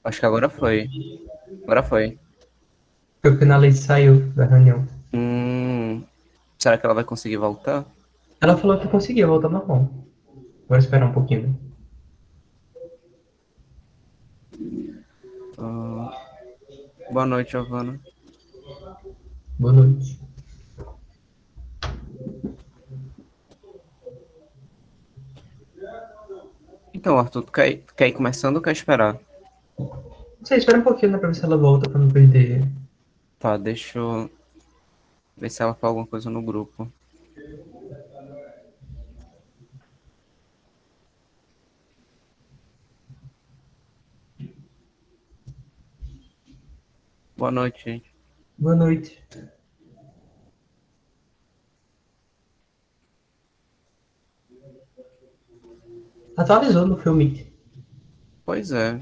Acho que agora foi. Agora foi. Porque na lei saiu da reunião. Hum, será que ela vai conseguir voltar? Ela falou que conseguia voltar ao normal. Agora esperar um pouquinho, né? Ah, boa noite, Giovana. Boa noite. Então, Arthur, tu quer ir começando ou quer esperar? Não sei, espera um pouquinho, né, pra ver se ela volta, pra não perder. Tá, deixa eu ver se ela fala alguma coisa no grupo. Boa noite, gente. Boa noite. Atualizou no filme. Pois é.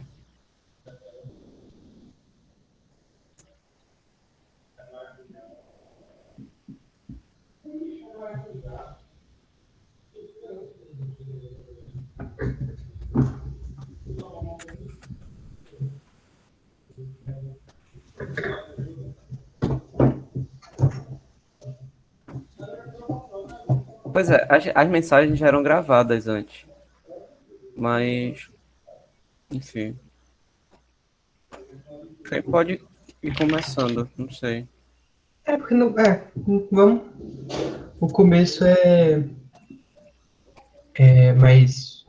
Pois é, as mensagens já eram gravadas antes. Mas, enfim. Quem pode ir começando, não sei. É, porque não. É, vamos. O começo é mais.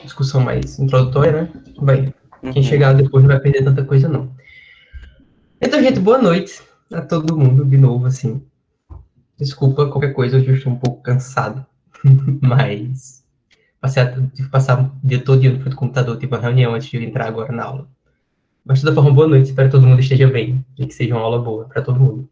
Discussão mais introdutória, né? Vai. Quem Uhum. chegar depois não vai perder tanta coisa, não. Então, gente, boa noite a todo mundo de novo, assim. Desculpa qualquer coisa, eu já estou um pouco cansado. Mas. Tive que passar o dia todo diante do computador, tive uma reunião antes de eu entrar agora na aula. Mas, de toda forma, boa noite, espero que todo mundo esteja bem e que seja uma aula boa para todo mundo.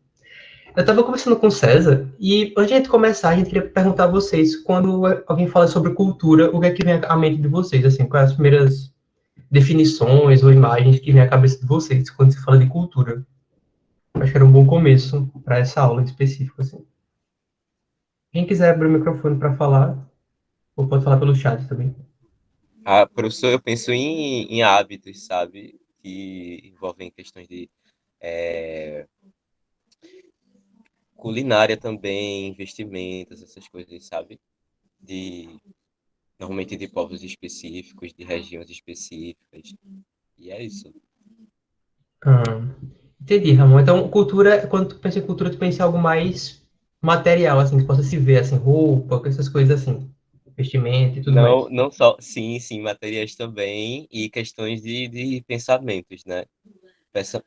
Eu estava conversando com o César e antes de a gente começar, a gente queria perguntar a vocês, quando alguém fala sobre cultura, o que é que vem à mente de vocês? Assim, quais as primeiras definições ou imagens que vem à cabeça de vocês quando se fala de cultura? Acho que era um bom começo para essa aula em específico. Assim. Quem quiser abrir o microfone para falar, ou pode falar pelo chat também. Ah, professor, eu penso em hábitos, sabe? Que envolvem questões de eh, culinária também, investimentos, essas coisas, sabe? De, normalmente de povos específicos, de regiões específicas. E é isso. Ah, entendi, Ramon. Então, cultura, quando tu pensa em cultura, tu pensa em algo mais material, assim, que possa se ver, assim, roupa, com essas coisas assim, vestimenta e tudo Não, mais. não só, sim, sim, materiais também e questões de pensamentos, né?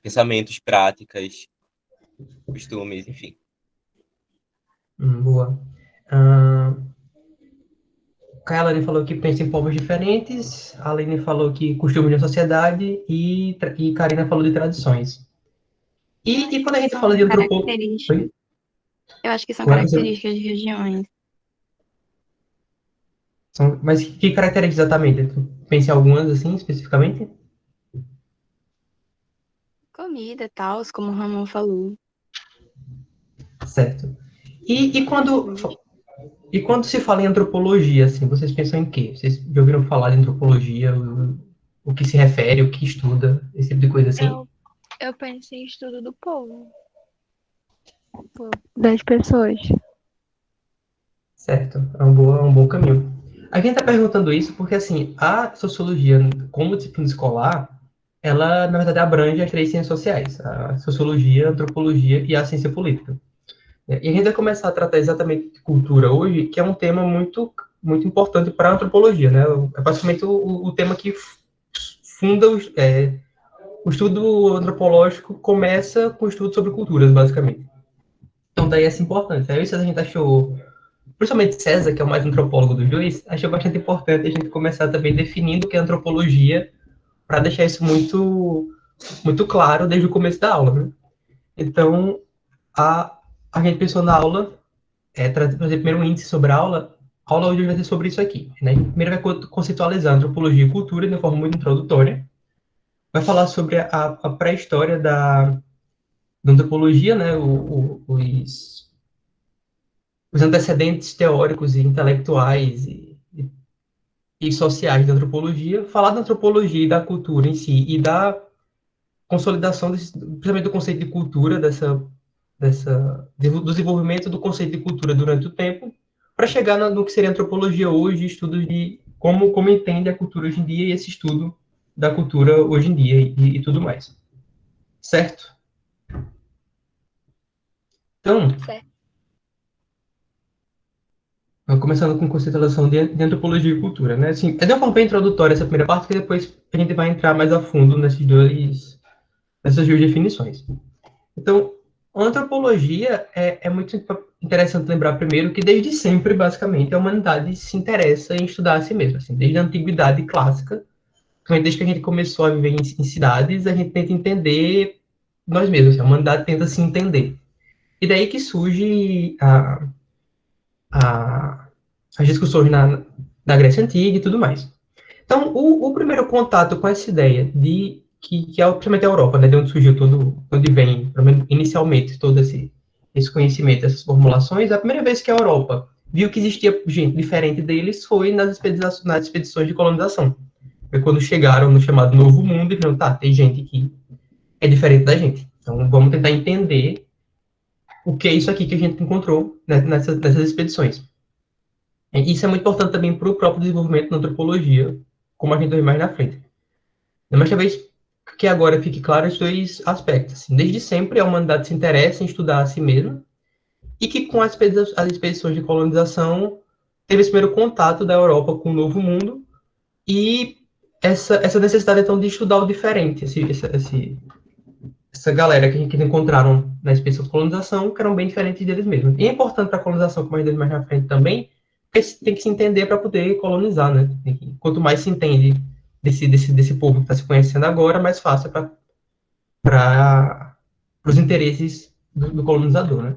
Pensamentos, práticas, costumes, enfim. Boa. Ah, Kailane falou que pensa em povos diferentes, a Aline falou que costumes da sociedade e Karina falou de tradições. Eu E acho quando a que gente fala são de antropologia... características. Eu acho que são Agora você... características de regiões. Mas que características exatamente? Tu pensa em algumas, assim, especificamente? Comida, tal, como o Ramon falou. Certo. E, e quando Costumes. E quando se fala em antropologia, assim, vocês pensam em quê? Vocês já ouviram falar de antropologia? O que se refere, o que estuda, esse tipo de coisa assim? Eu penso em estudo do povo. Tipo, das pessoas. Certo, é um bom caminho. A gente está perguntando isso porque, assim, a sociologia, como disciplina escolar, ela, na verdade, abrange as três ciências sociais, a sociologia, a antropologia e a ciência política. E a gente vai começar a tratar exatamente de cultura hoje, que é um tema muito importante para a antropologia, né? É basicamente o tema que funda o estudo antropológico começa com o estudo sobre culturas, basicamente. Então, daí essa importância. Aí, isso a gente achou, principalmente César, que é o mais antropólogo dos dois, achou bastante importante a gente começar também definindo o que é antropologia, para deixar isso muito claro desde o começo da aula. Né? Então, a, a gente pensou na aula, trazer primeiro um índice sobre a aula hoje vai ser sobre isso aqui. Né? A gente primeiro vai conceitualizar antropologia e cultura de uma forma muito introdutória, vai falar sobre a pré-história da antropologia, né, os antecedentes teóricos e intelectuais e sociais da antropologia, falar da antropologia e da cultura em si, e da consolidação, principalmente do conceito de cultura, do desenvolvimento do conceito de cultura durante o tempo, para chegar no que seria antropologia hoje, estudos de como entende a cultura hoje em dia e esse estudo da cultura hoje em dia e tudo mais. Certo? Então, Certo. começando com conceituação de antropologia e cultura, né? Assim, é de uma forma bem introdutória essa primeira parte, que depois a gente vai entrar mais a fundo nessas duas definições. Então, a antropologia é muito interessante lembrar primeiro que desde sempre, basicamente, a humanidade se interessa em estudar a si mesma. Assim, desde a antiguidade clássica, desde que a gente começou a viver em cidades, a gente tenta entender nós mesmos. Assim, a humanidade tenta se entender. E daí que surge a, as discussões na Grécia Antiga e tudo mais. Então, o primeiro contato com essa ideia de que é principalmente a Europa, né, de onde surgiu onde vem, pelo menos inicialmente, todo esse conhecimento, essas formulações, a primeira vez que a Europa viu que existia gente diferente deles foi nas expedições de colonização. Foi quando chegaram no chamado Novo Mundo e viram, tá, tem gente que é diferente da gente. Então, vamos tentar entender o que é isso aqui que a gente encontrou, né, nessas expedições. Isso é muito importante também para o próprio desenvolvimento da antropologia, como a gente vai mais na frente. Mas talvez que agora fique claro os dois aspectos. Assim, desde sempre, a humanidade se interessa em estudar a si mesma, e que com as expedições de colonização teve esse primeiro contato da Europa com o Novo Mundo, e essa necessidade, então, de estudar o diferente, essa galera que encontraram na expedição de colonização, que eram bem diferentes deles mesmos. E é importante para a colonização, como a gente vai mais na frente também, porque tem que se entender para poder colonizar, né? Quanto mais se entende desse povo que está se conhecendo agora, mais fácil para os interesses do colonizador, né?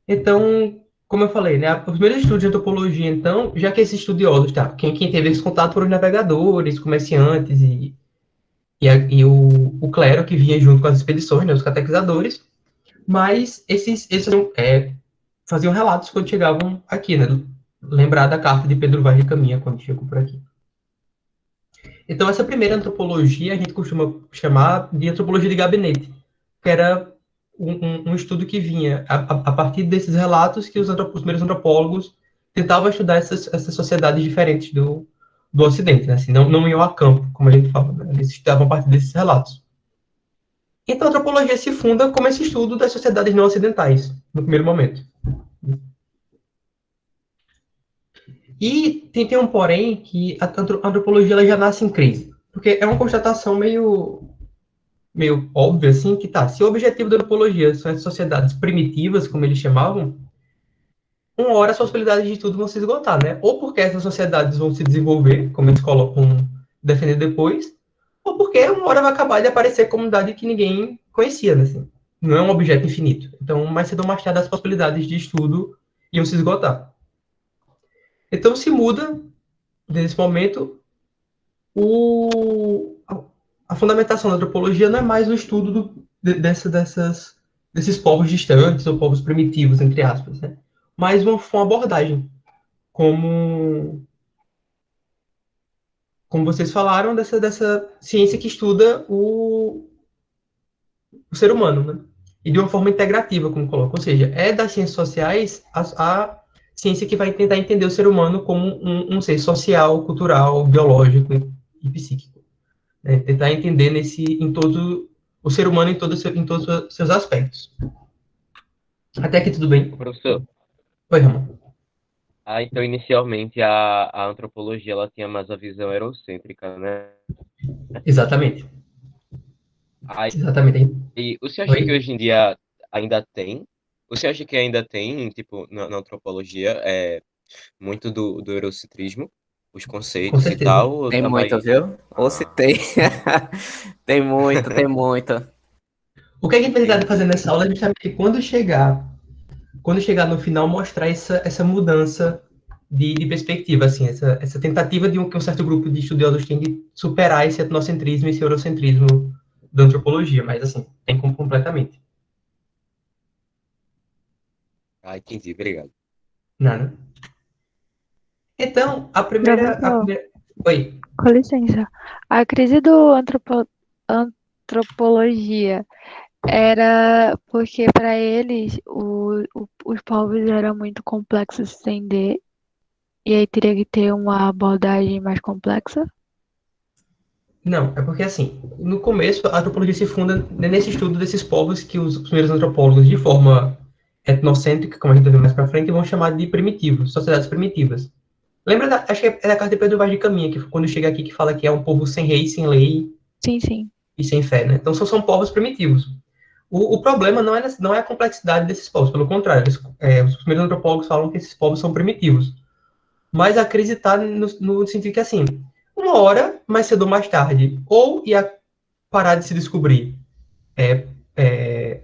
Então, como eu falei, né, os primeiros estudos de antropologia, então, já que esses estudiosos, tá, quem teve esse contato foram os navegadores, comerciantes e o clero que vinha junto com as expedições, né, os catequizadores, mas esses faziam relatos quando chegavam aqui, né, lembrar da carta de Pedro Vaz de Caminha quando chegou por aqui. Então, essa primeira antropologia a gente costuma chamar de antropologia de gabinete, que era um estudo que vinha a partir desses relatos que os primeiros antropólogos tentavam estudar essas sociedades diferentes do Ocidente, né? Assim, não iam a campo, como a gente fala, né? Eles estudavam a partir desses relatos. Então, a antropologia se funda como esse estudo das sociedades não ocidentais, no primeiro momento. E tem um porém que a antropologia ela já nasce em crise, porque é uma constatação meio óbvia, assim, que tá, se o objetivo da antropologia são as sociedades primitivas, como eles chamavam, uma hora as possibilidades de tudo vão se esgotar, né? Ou porque essas sociedades vão se desenvolver, como eles colocam, defender depois, ou porque uma hora vai acabar de aparecer comunidade que ninguém conhecia, né? Assim, não é um objeto infinito. Então, mais cedo ou mais tarde, as possibilidades de estudo iam se esgotar. Então, se muda, nesse momento, a fundamentação da antropologia não é mais o estudo desses povos distantes ou povos primitivos, entre aspas, né? Mas uma abordagem, como vocês falaram, dessa ciência que estuda o ser humano, né? E de uma forma integrativa, como coloca. Ou seja, é das ciências sociais a ciência que vai tentar entender o ser humano como um ser social, cultural, biológico e psíquico. Né? Tentar entender em todo o ser humano em todos os seus aspectos. Até aqui tudo bem? Professor, Oi, Ramon. então inicialmente a antropologia ela tinha mais a visão eurocêntrica, né? Exatamente. Aí, Exatamente. e você acha que Oi? hoje em dia ainda tem? Você acha que ainda tem, tipo, na antropologia, muito do eurocentrismo, os Com conceitos e certeza. tal, ou Tem tá muito, mais... viu? Ou se Ah, tem. Tem muito, tem muito. O que a gente precisa fazer entendi. nessa aula é justamente quando chegar no final, mostrar essa mudança de perspectiva, assim, essa tentativa que um certo grupo de estudiosos tem de superar esse etnocentrismo e esse eurocentrismo da antropologia, mas, assim, tem como completamente. Entendi, obrigado. Nada. Então, a primeira, Professor, Oi. Com licença. A crise do antropologia era porque para eles os povos eram muito complexos de entender e aí teria que ter uma abordagem mais complexa. Não, é porque assim, no começo a antropologia se funda nesse estudo desses povos que os primeiros antropólogos, de forma etnocêntrica, como a gente vai ver mais para frente, vão chamar de primitivos, sociedades primitivas. Lembra acho que é da carta de Pedro Vaz de Caminha, que quando chega aqui que fala que é um povo sem rei, sem lei Sim, sim. e sem fé, né? Então são povos primitivos. O problema não é a complexidade desses povos, pelo contrário, os primeiros antropólogos falam que esses povos são primitivos. Mas a crise está no sentido que, assim, uma hora, mais cedo ou mais tarde, ou ia parar de se descobrir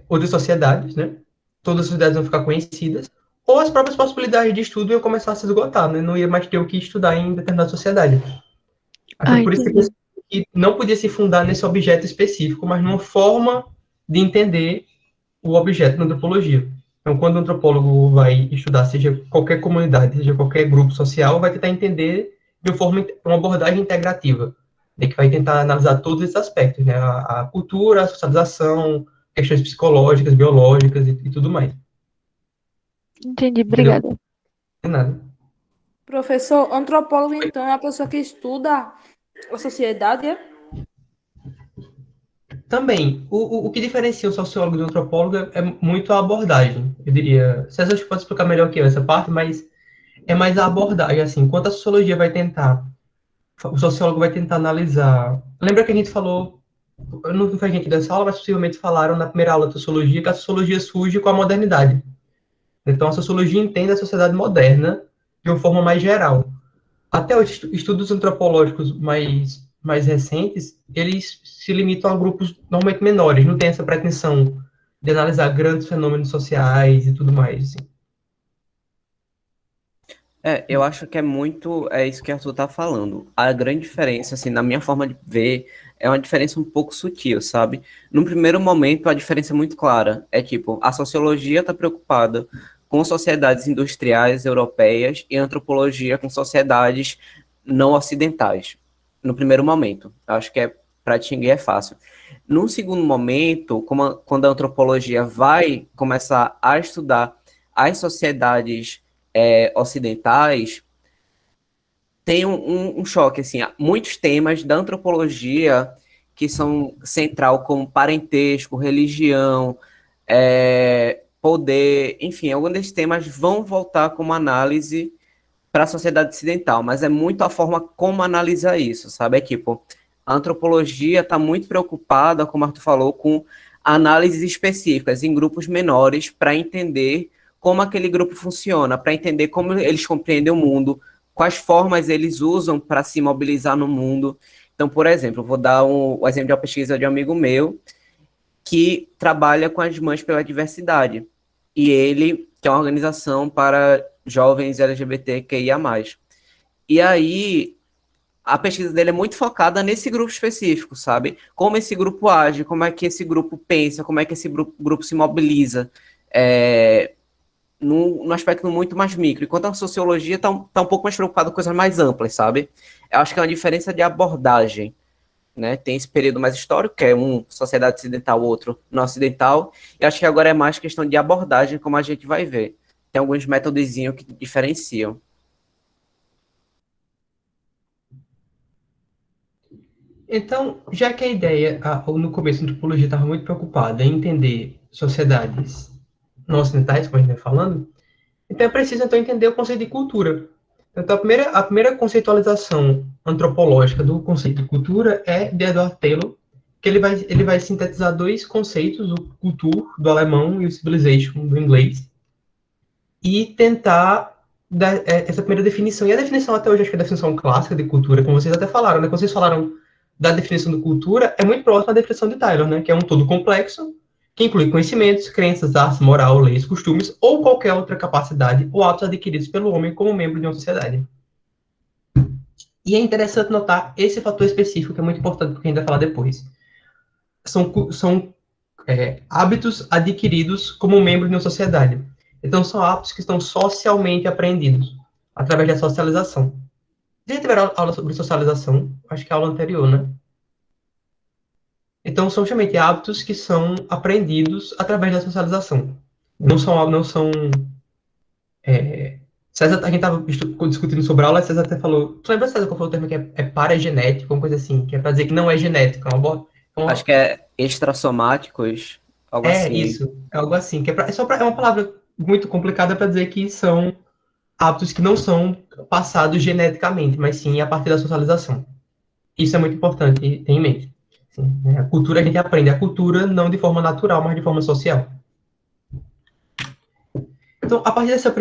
outras sociedades, né? Todas as sociedades vão ficar conhecidas, ou as próprias possibilidades de estudo iam começar a se esgotar, né? Não ia mais ter o que estudar em determinada sociedade. Acho Ah, que por isso entendi. que não podia se fundar nesse objeto específico, mas numa forma de entender o objeto na antropologia. Então, quando o antropólogo vai estudar, seja qualquer comunidade, seja qualquer grupo social, vai tentar entender de uma abordagem integrativa, né, que vai tentar analisar todos esses aspectos, né, a cultura, a socialização, questões psicológicas, biológicas e tudo mais. Entendi, Entendeu? obrigada. Não é nada. Professor, antropólogo, então, é a pessoa que estuda a sociedade, é? Também, o que diferencia o sociólogo do antropólogo é muito a abordagem. Eu diria, César acho que pode explicar melhor que eu essa parte, mas é mais a abordagem, assim, enquanto a sociologia vai tentar o sociólogo vai tentar analisar. Lembra que a gente falou, não foi a gente dessa aula, mas possivelmente falaram na primeira aula de sociologia que a sociologia surge com a modernidade. Então a sociologia entende a sociedade moderna de uma forma mais geral. Até os estudos antropológicos mais recentes, eles se limitam a grupos normalmente menores, não tem essa pretensão de analisar grandes fenômenos sociais e tudo mais. Assim. Eu acho que é isso que Arthur tá falando. A grande diferença, assim, na minha forma de ver, é uma diferença um pouco sutil, sabe? No primeiro momento, a diferença é muito clara. É tipo, a sociologia está preocupada com sociedades industriais europeias e a antropologia com sociedades não ocidentais. No primeiro momento. Acho que para distinguir é fácil. No segundo momento, quando a antropologia vai começar a estudar as sociedades ocidentais, tem um choque, assim, há muitos temas da antropologia que são central, como parentesco, religião, poder, enfim, alguns desses temas vão voltar como análise para a sociedade ocidental, mas é muito a forma como analisar isso, sabe? É tipo, a antropologia está muito preocupada, como o Arthur falou, com análises específicas em grupos menores para entender como aquele grupo funciona, para entender como eles compreendem o mundo, quais formas eles usam para se mobilizar no mundo. Então, por exemplo, vou dar o exemplo de uma pesquisa de um amigo meu que trabalha com as Mães pela Diversidade. E ele, que é uma organização para jovens LGBTQIA+. E aí, a pesquisa dele é muito focada nesse grupo específico, sabe? Como esse grupo age, como é que esse grupo pensa, como é que esse grupo se mobiliza, num aspecto muito mais micro. Enquanto a sociologia está um pouco mais preocupada com coisas mais amplas, sabe? Eu acho que é uma diferença de abordagem, né? Tem esse período mais histórico, que é um sociedade ocidental, outro não ocidental, e acho que agora é mais questão de abordagem, como a gente vai ver. Tem alguns métodozinhos que diferenciam. Então, já que a ideia, no começo, a antropologia estava muito preocupada em entender sociedades não ocidentais, como a gente vem falando, então é preciso então entender o conceito de cultura. Então, a primeira conceitualização antropológica do conceito de cultura é de Edward Taylor, que ele vai sintetizar dois conceitos, o Kultur, do alemão, e o Civilization, do inglês, e tentar dar essa primeira definição. E a definição até hoje, acho que é a definição clássica de cultura, como vocês até falaram, né? Quando vocês falaram da definição de cultura, é muito próxima à definição de Taylor, né? Que é um todo complexo, que inclui conhecimentos, crenças, artes, moral, leis, costumes, ou qualquer outra capacidade ou atos adquiridos pelo homem como membro de uma sociedade. E é interessante notar esse fator específico, que é muito importante, porque a gente vai falar depois. São hábitos adquiridos como membro de uma sociedade. Então, são hábitos que estão socialmente aprendidos, através da socialização. Vocês já tiveram aula sobre socialização? Acho que é a aula anterior, né? Então, são justamente hábitos que são aprendidos através da socialização. Não são. César, a gente estava discutindo sobre a aula, César até falou. Tu lembra, César, qual foi o termo que é paragenético, uma coisa assim, que é para dizer que não é genético, Acho que é extrassomáticos, algo assim. isso, é algo assim, é uma palavra muito complicada para dizer que são hábitos que não são passados geneticamente, mas sim a partir da socialização. Isso é muito importante ter em mente. Sim, né? A cultura a gente aprende a cultura não de forma natural, mas de forma social. Então, a partir dessa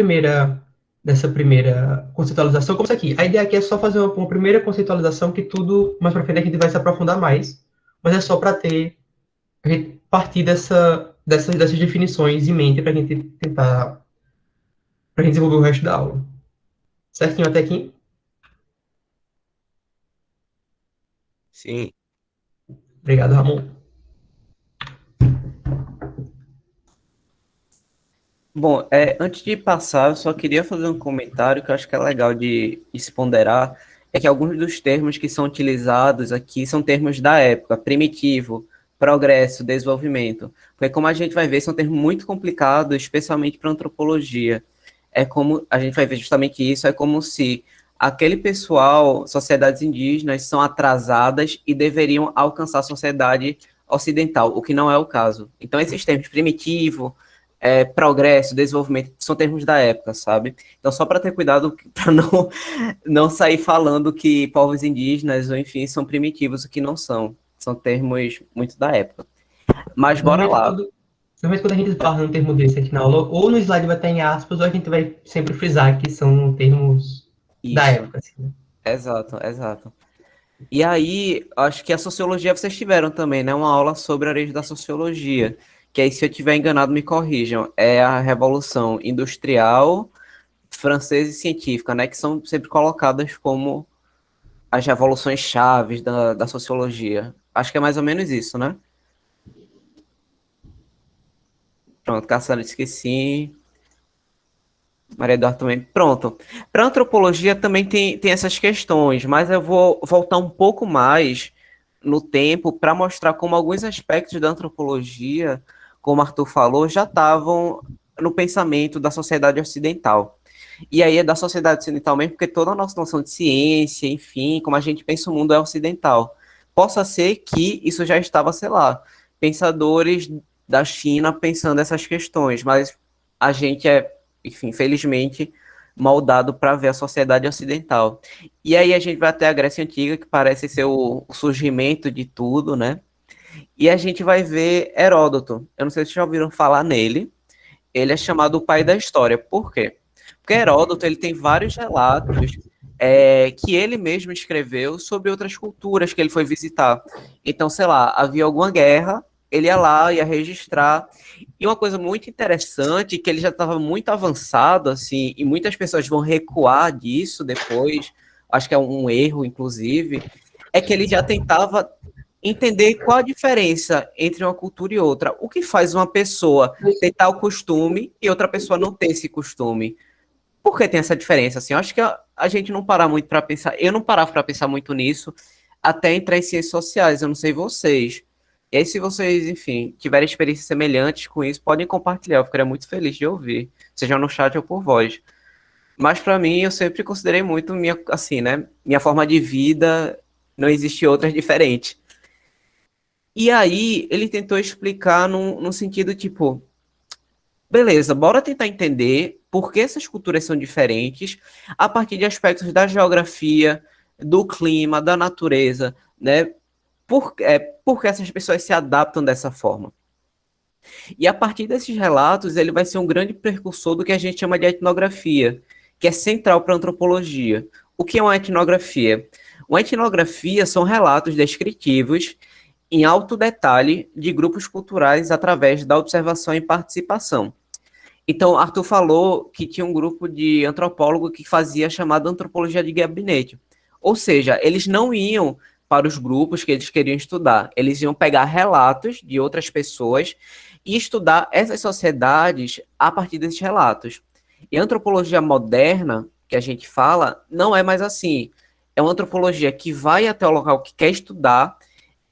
primeira conceitualização, como isso aqui, a ideia aqui é só fazer uma primeira conceitualização que tudo, mais para frente a gente vai se aprofundar mais, mas é só para a gente partir dessas definições em mente para a gente tentar, para a gente desenvolver o resto da aula. Certinho até aqui? Sim. Obrigado, Ramon. Bom, antes de passar, eu só queria fazer um comentário que eu acho que é legal de se ponderar, é que alguns dos termos que são utilizados aqui são termos da época, primitivo, progresso, desenvolvimento, porque como a gente vai ver, são termos muito complicados, especialmente para antropologia. É como, a gente vai ver justamente isso, é como se aquele pessoal, sociedades indígenas, são atrasadas e deveriam alcançar a sociedade ocidental, o que não é o caso. Então, esses termos primitivo, progresso, desenvolvimento, são termos da época, sabe? Então, só para ter cuidado para não sair falando que povos indígenas, ou enfim, são primitivos, o que não são. São termos muito da época. Mas bora lá. Normalmente quando a gente esbarra num termo desse aqui na aula, ou no slide vai estar em aspas, ou a gente vai sempre frisar que são termos da Isso, época. Assim, né? exato, exato. E aí, acho que a sociologia vocês tiveram também, né? Uma aula sobre a origem da sociologia. Que aí, se eu tiver enganado, me corrijam. É a Revolução Industrial, Francesa e Científica, né? Que são sempre colocadas como as revoluções chaves da sociologia. Acho que é mais ou menos isso, né? Pronto, Cassandra disse que sim. Maria Eduarda também. Pronto. Para antropologia também tem essas questões, mas eu vou voltar um pouco mais no tempo para mostrar como alguns aspectos da antropologia, como Arthur falou, já estavam no pensamento da sociedade ocidental. E aí é da sociedade ocidental mesmo, porque toda a nossa noção de ciência, enfim, como a gente pensa o mundo é ocidental. Possa ser que isso já estava, sei lá, pensadores da China pensando essas questões, mas a gente enfim, felizmente, moldado para ver a sociedade ocidental. E aí a gente vai até a Grécia Antiga, que parece ser o surgimento de tudo, né? E a gente vai ver Heródoto. Eu não sei se vocês já ouviram falar nele. Ele é chamado o pai da história. Por quê? Porque Heródoto ele tem vários relatos que ele mesmo escreveu sobre outras culturas que ele foi visitar. Então, sei lá, havia alguma guerra, ele ia lá, ia registrar. E uma coisa muito interessante, que ele já estava muito avançado, assim, e muitas pessoas vão recuar disso depois, acho que é um erro, inclusive, é que ele já tentava entender qual a diferença entre uma cultura e outra. O que faz uma pessoa ter tal costume e outra pessoa não ter esse costume? Por que tem essa diferença? Assim, eu acho que a gente não parar muito para pensar, eu não parava para pensar muito nisso, até entrar em ciências sociais, eu não sei vocês. E aí, se vocês, enfim, tiverem experiências semelhantes com isso, podem compartilhar, eu ficaria muito feliz de ouvir, seja no chat ou por voz. Mas para mim, eu sempre considerei muito minha, assim, né, minha forma de vida, não existe outra diferente. E aí, ele tentou explicar num sentido tipo, beleza, bora tentar entender por que essas culturas são diferentes a partir de aspectos da geografia, do clima, da natureza, né? Por que essas pessoas se adaptam dessa forma? E a partir desses relatos, ele vai ser um grande precursor do que a gente chama de etnografia, que é central para a antropologia. O que é uma etnografia? Uma etnografia são relatos descritivos em alto detalhe de grupos culturais através da observação e participação. Então, Arthur falou que tinha um grupo de antropólogos que fazia a chamada antropologia de gabinete. Ou seja, eles não iam para os grupos que eles queriam estudar, eles iam pegar relatos de outras pessoas e estudar essas sociedades a partir desses relatos. E a antropologia moderna, que a gente fala, não é mais assim. é uma antropologia que vai até o local que quer estudar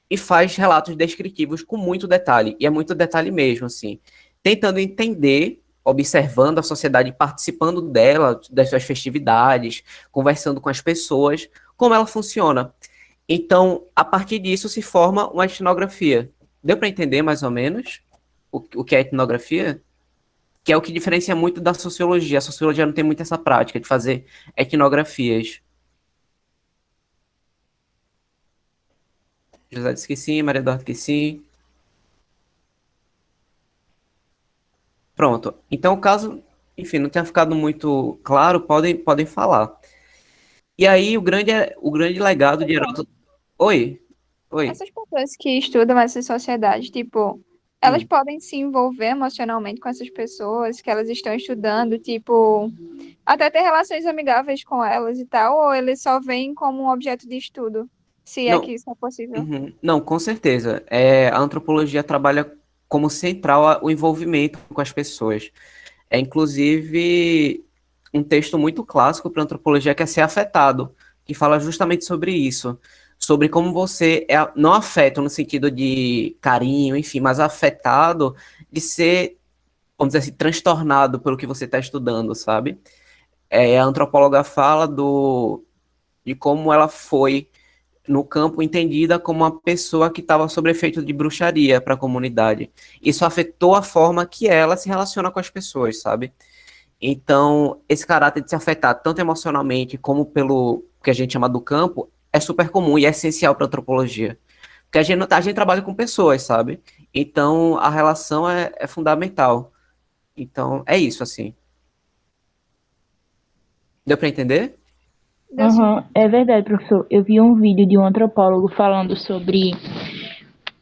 e faz relatos descritivos com muito detalhe, e é muito detalhe mesmo, assim, tentando entender, observando a sociedade, participando dela, das suas festividades, conversando com as pessoas, como ela funciona. Então, a partir disso se forma uma etnografia. Deu para entender mais ou menos o que é etnografia? Que é o que diferencia muito da sociologia. A sociologia não tem muito essa prática de fazer etnografias. José disse que sim, Maria Eduardo que sim. Pronto. Então, o caso, enfim, não tenha ficado muito claro, podem falar. E aí, o grande legado de Heródoto... Oi? Oi? Essas pessoas que estudam essas sociedades, tipo, elas Hum. podem se envolver emocionalmente com essas pessoas que elas estão estudando, tipo, até ter relações amigáveis com elas e tal, ou eles só veem como um objeto de estudo, se é Não, que isso é possível. não, com certeza. A antropologia trabalha como central o envolvimento com as pessoas. É, inclusive, um texto muito clássico para antropologia que é Ser Afetado, que fala justamente sobre isso, sobre como você não afeta no sentido de carinho, enfim, mas afetado de ser, vamos dizer assim, transtornado pelo que você está estudando, sabe? A antropóloga fala de como ela foi no campo entendida como uma pessoa que estava sob efeito de bruxaria para a comunidade. Isso afetou a forma que ela se relaciona com as pessoas, sabe? Então, esse caráter de se afetar tanto emocionalmente como pelo que a gente chama do campo é super comum e é essencial para a antropologia. Porque a gente trabalha com pessoas, sabe? Então, a relação é fundamental. Então, é isso, assim. Deu para entender? Deu sim. Aham, é verdade, professor. Eu vi um vídeo de um antropólogo falando sobre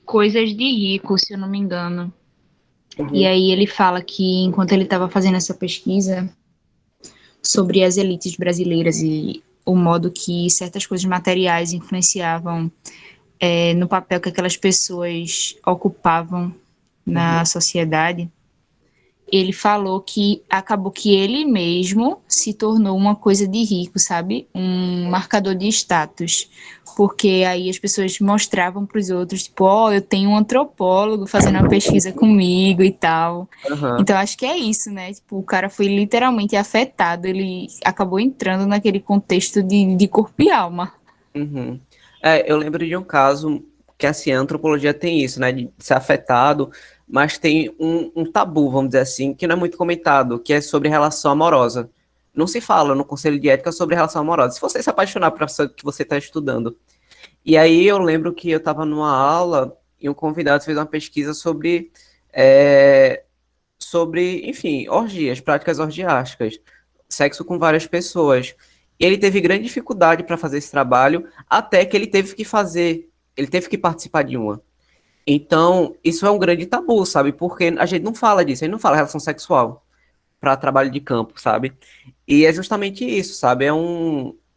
coisas de rico, se eu não me engano. E aí ele fala que enquanto ele estava fazendo essa pesquisa sobre as elites brasileiras e o modo que certas coisas materiais influenciavam no papel que aquelas pessoas ocupavam na sociedade, ele falou que acabou que ele mesmo se tornou uma coisa de rico, sabe? Um marcador de status. Porque aí as pessoas mostravam para os outros, tipo, ó, eu tenho um antropólogo fazendo uma pesquisa comigo e tal. Aham. Então acho que é isso, né? Tipo, o cara foi literalmente afetado, ele acabou entrando naquele contexto de corpo e alma. Uhum. Eu lembro de um caso que, assim, a antropologia tem isso, né, de ser afetado, mas tem um tabu, vamos dizer assim, que não é muito comentado, que é sobre relação amorosa. Não se fala no conselho de ética sobre relação amorosa. Se você se apaixonar por pessoa que você está estudando. E aí eu lembro que eu estava numa aula e um convidado fez uma pesquisa sobre, enfim, orgias, práticas orgiásticas, sexo com várias pessoas. E ele teve grande dificuldade para fazer esse trabalho, até que ele teve que participar de uma. Então, isso é um grande tabu, sabe? Porque a gente não fala disso, a gente não fala relação sexual para trabalho de campo, sabe? E é justamente isso, sabe?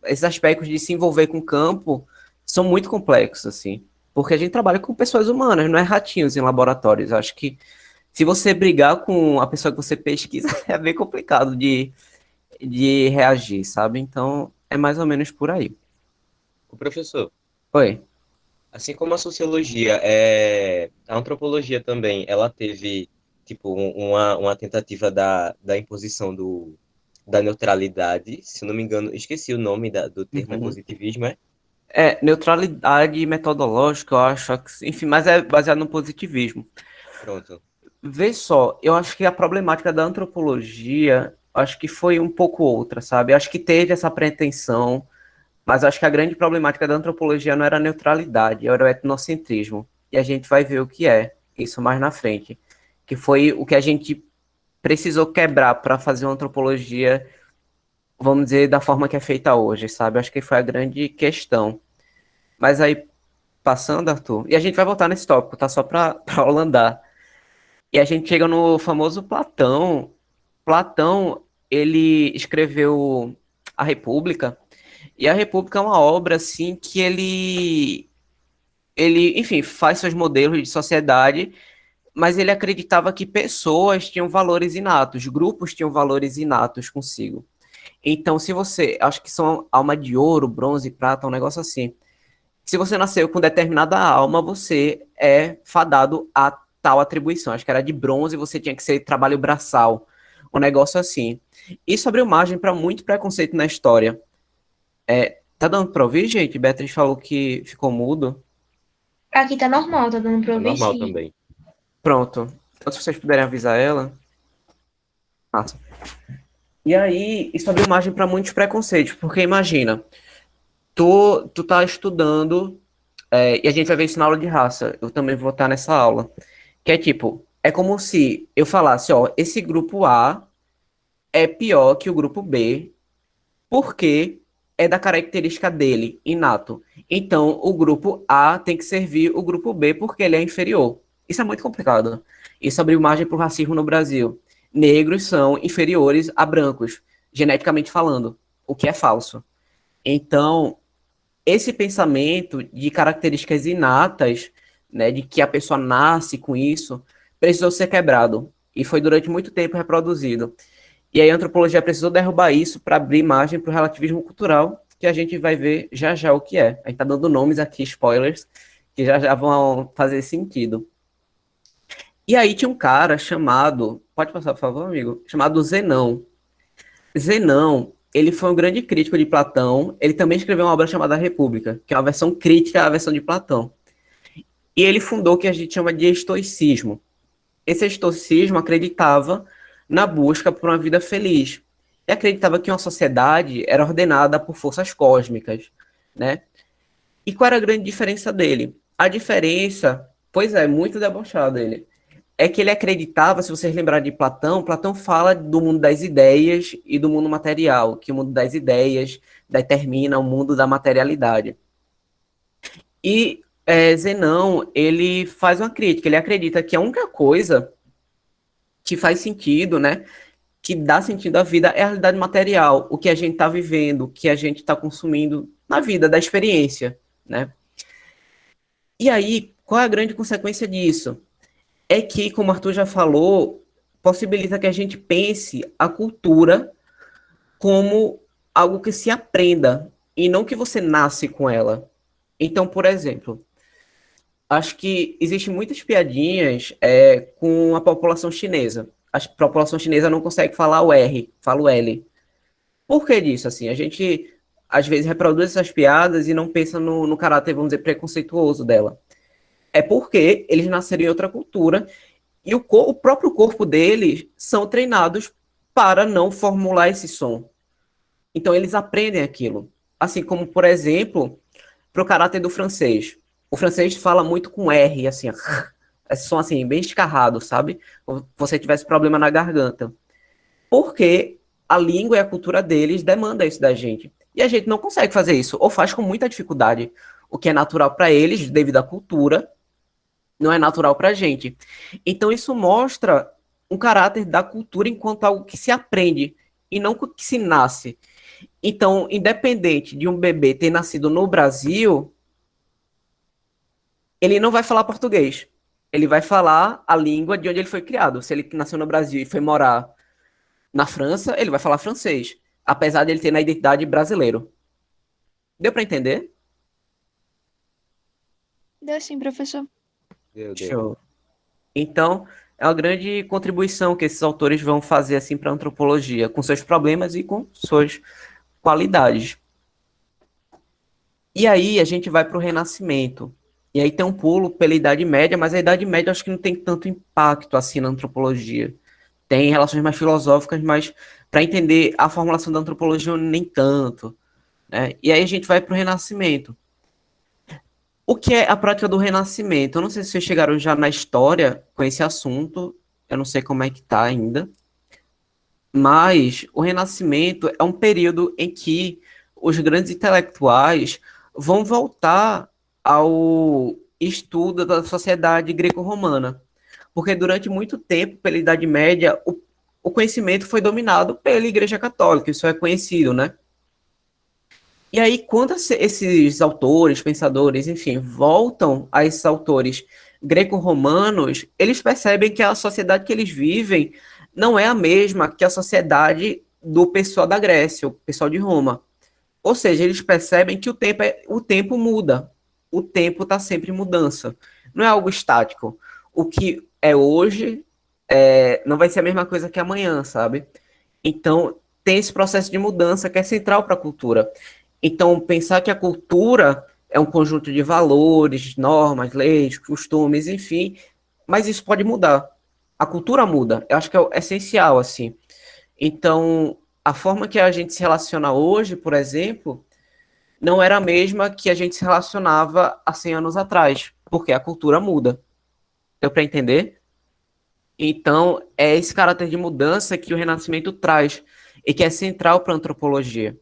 Esses aspectos de se envolver com o campo são muito complexos, assim. Porque a gente trabalha com pessoas humanas, não é ratinhos em laboratórios. Eu acho que se você brigar com a pessoa que você pesquisa, é bem complicado de reagir, sabe? Então, é mais ou menos por aí. O professor, Oi. assim como a sociologia, a antropologia também, ela teve tipo uma tentativa da imposição da neutralidade, se não me engano, esqueci o nome do termo, é Uhum. positivismo, é? Neutralidade metodológica, eu acho, enfim, mas é baseado no positivismo. Pronto. Vê só, eu acho que a problemática da antropologia, acho que foi um pouco outra, sabe? Acho que teve essa pretensão, mas acho que a grande problemática da antropologia não era a neutralidade, era o etnocentrismo. E a gente vai ver o que é isso mais na frente, que foi o que a gente precisou quebrar para fazer uma antropologia, vamos dizer, da forma que é feita hoje, sabe? Acho que foi a grande questão. Mas aí, passando, Arthur, e a gente vai voltar nesse tópico, tá? Só para holandar. E a gente chega no famoso Platão. Platão, ele escreveu a República, e a República é uma obra, assim, que enfim, faz seus modelos de sociedade, mas ele acreditava que pessoas tinham valores inatos, grupos tinham valores inatos consigo. Então, se você, acho que são alma de ouro, bronze, prata, um negócio assim. Se você nasceu com determinada alma, você é fadado a tal atribuição. Acho que era de bronze, você tinha que ser trabalho braçal, um negócio assim. Isso abriu margem para muito preconceito na história. Tá dando pra ouvir, gente? Beatriz falou que ficou mudo. Aqui tá normal, tá dando pra É ouvir normal sim. também. Pronto. Então, se vocês puderem avisar ela. Massa. E aí, isso abriu margem para muitos preconceitos, porque imagina, tu tá estudando, e a gente vai ver isso na aula de raça, eu também vou estar nessa aula, que é tipo, é como se eu falasse, ó, esse grupo A é pior que o grupo B, porque é da característica dele, inato. Então, o grupo A tem que servir o grupo B porque ele é inferior. Isso é muito complicado. Isso abriu margem para o racismo no Brasil. Negros são inferiores a brancos, geneticamente falando, o que é falso. Então, esse pensamento de características inatas, né, de que a pessoa nasce com isso, precisou ser quebrado e foi durante muito tempo reproduzido. E aí a antropologia precisou derrubar isso para abrir margem para o relativismo cultural, que a gente vai ver já já o que é. A gente está dando nomes aqui, spoilers, que já já vão fazer sentido. E aí tinha um cara chamado, pode passar, por favor, amigo, chamado Zenão. Zenão, ele foi um grande crítico de Platão, ele também escreveu uma obra chamada República, que é uma versão crítica à versão de Platão. E ele fundou o que a gente chama de estoicismo. Esse estoicismo acreditava na busca por uma vida feliz. E acreditava que uma sociedade era ordenada por forças cósmicas, né? E qual era a grande diferença dele? A diferença, pois é, muito debochado ele, é que ele acreditava, se vocês lembrarem de Platão, Platão fala do mundo das ideias e do mundo material, que o mundo das ideias determina o mundo da materialidade. E Zenão, ele faz uma crítica, ele acredita que a única coisa que faz sentido, né, que dá sentido à vida é a realidade material, o que a gente está vivendo, o que a gente está consumindo na vida, da experiência, né? E aí, qual é a grande consequência disso? É que, como o Arthur já falou, possibilita que a gente pense a cultura como algo que se aprenda e não que você nasce com ela. Então, por exemplo, acho que existem muitas piadinhas com a população chinesa. A população chinesa não consegue falar o R, fala o L. Por que disso? Assim, a gente às vezes reproduz essas piadas e não pensa no caráter, vamos dizer, preconceituoso dela. É porque eles nasceram em outra cultura e o próprio corpo deles são treinados para não formular esse som. Então eles aprendem aquilo. Assim como, por exemplo, para o caráter do francês. O francês fala muito com R, assim, esse som assim, bem escarrado, sabe? Como se você tivesse problema na garganta. Porque a língua e a cultura deles demanda isso da gente. E a gente não consegue fazer isso, ou faz com muita dificuldade. O que é natural para eles, devido à cultura, não é natural para a gente. Então isso mostra um caráter da cultura enquanto algo que se aprende e não que se nasce. Então, independente de um bebê ter nascido no Brasil, ele não vai falar português. Ele vai falar a língua de onde ele foi criado. Se ele nasceu no Brasil e foi morar na França, ele vai falar francês, apesar de ele ter na identidade brasileiro. Deu para entender? Deu sim, professor. Meu Deus. Show. Então, é uma grande contribuição que esses autores vão fazer assim para a antropologia, com seus problemas e com suas qualidades. E aí a gente vai para o Renascimento. E aí tem um pulo pela Idade Média, mas a Idade Média acho que não tem tanto impacto assim na antropologia. Tem relações mais filosóficas, mas para entender a formulação da antropologia nem tanto, né? E aí a gente vai para o Renascimento. O que é a prática do Renascimento? Eu não sei se vocês chegaram já na história com esse assunto, eu não sei como é que tá ainda, mas o Renascimento é um período em que os grandes intelectuais vão voltar ao estudo da sociedade greco-romana, porque durante muito tempo, pela Idade Média, o conhecimento foi dominado pela Igreja Católica, isso é conhecido, né? E aí, quando esses autores, pensadores, enfim, voltam a esses autores greco-romanos, eles percebem que a sociedade que eles vivem não é a mesma que a sociedade do pessoal da Grécia, o pessoal de Roma. Ou seja, eles percebem que o tempo muda. O tempo está sempre em mudança. Não é algo estático. O que é hoje não vai ser a mesma coisa que amanhã, sabe? Então, tem esse processo de mudança que é central para a cultura. Então, pensar que a cultura é um conjunto de valores, normas, leis, costumes, enfim, mas isso pode mudar. A cultura muda. Eu acho que é essencial, assim. Então, a forma que a gente se relaciona hoje, por exemplo, não era a mesma que a gente se relacionava há 100 anos atrás, porque a cultura muda. Deu para entender? Então, é esse caráter de mudança que o Renascimento traz e que é central para a antropologia.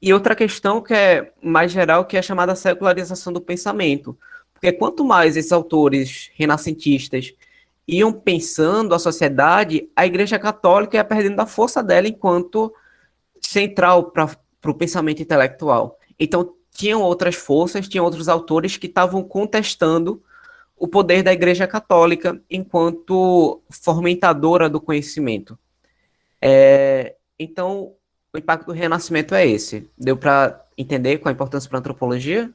E outra questão que é mais geral, que é a chamada secularização do pensamento. Porque quanto mais esses autores renascentistas iam pensando a sociedade, a Igreja Católica ia perdendo a força dela enquanto central para o pensamento intelectual. Então, tinham outras forças, tinham outros autores que estavam contestando o poder da Igreja Católica enquanto fomentadora do conhecimento. Então, o impacto do Renascimento é esse. Deu para entender qual a importância para a antropologia?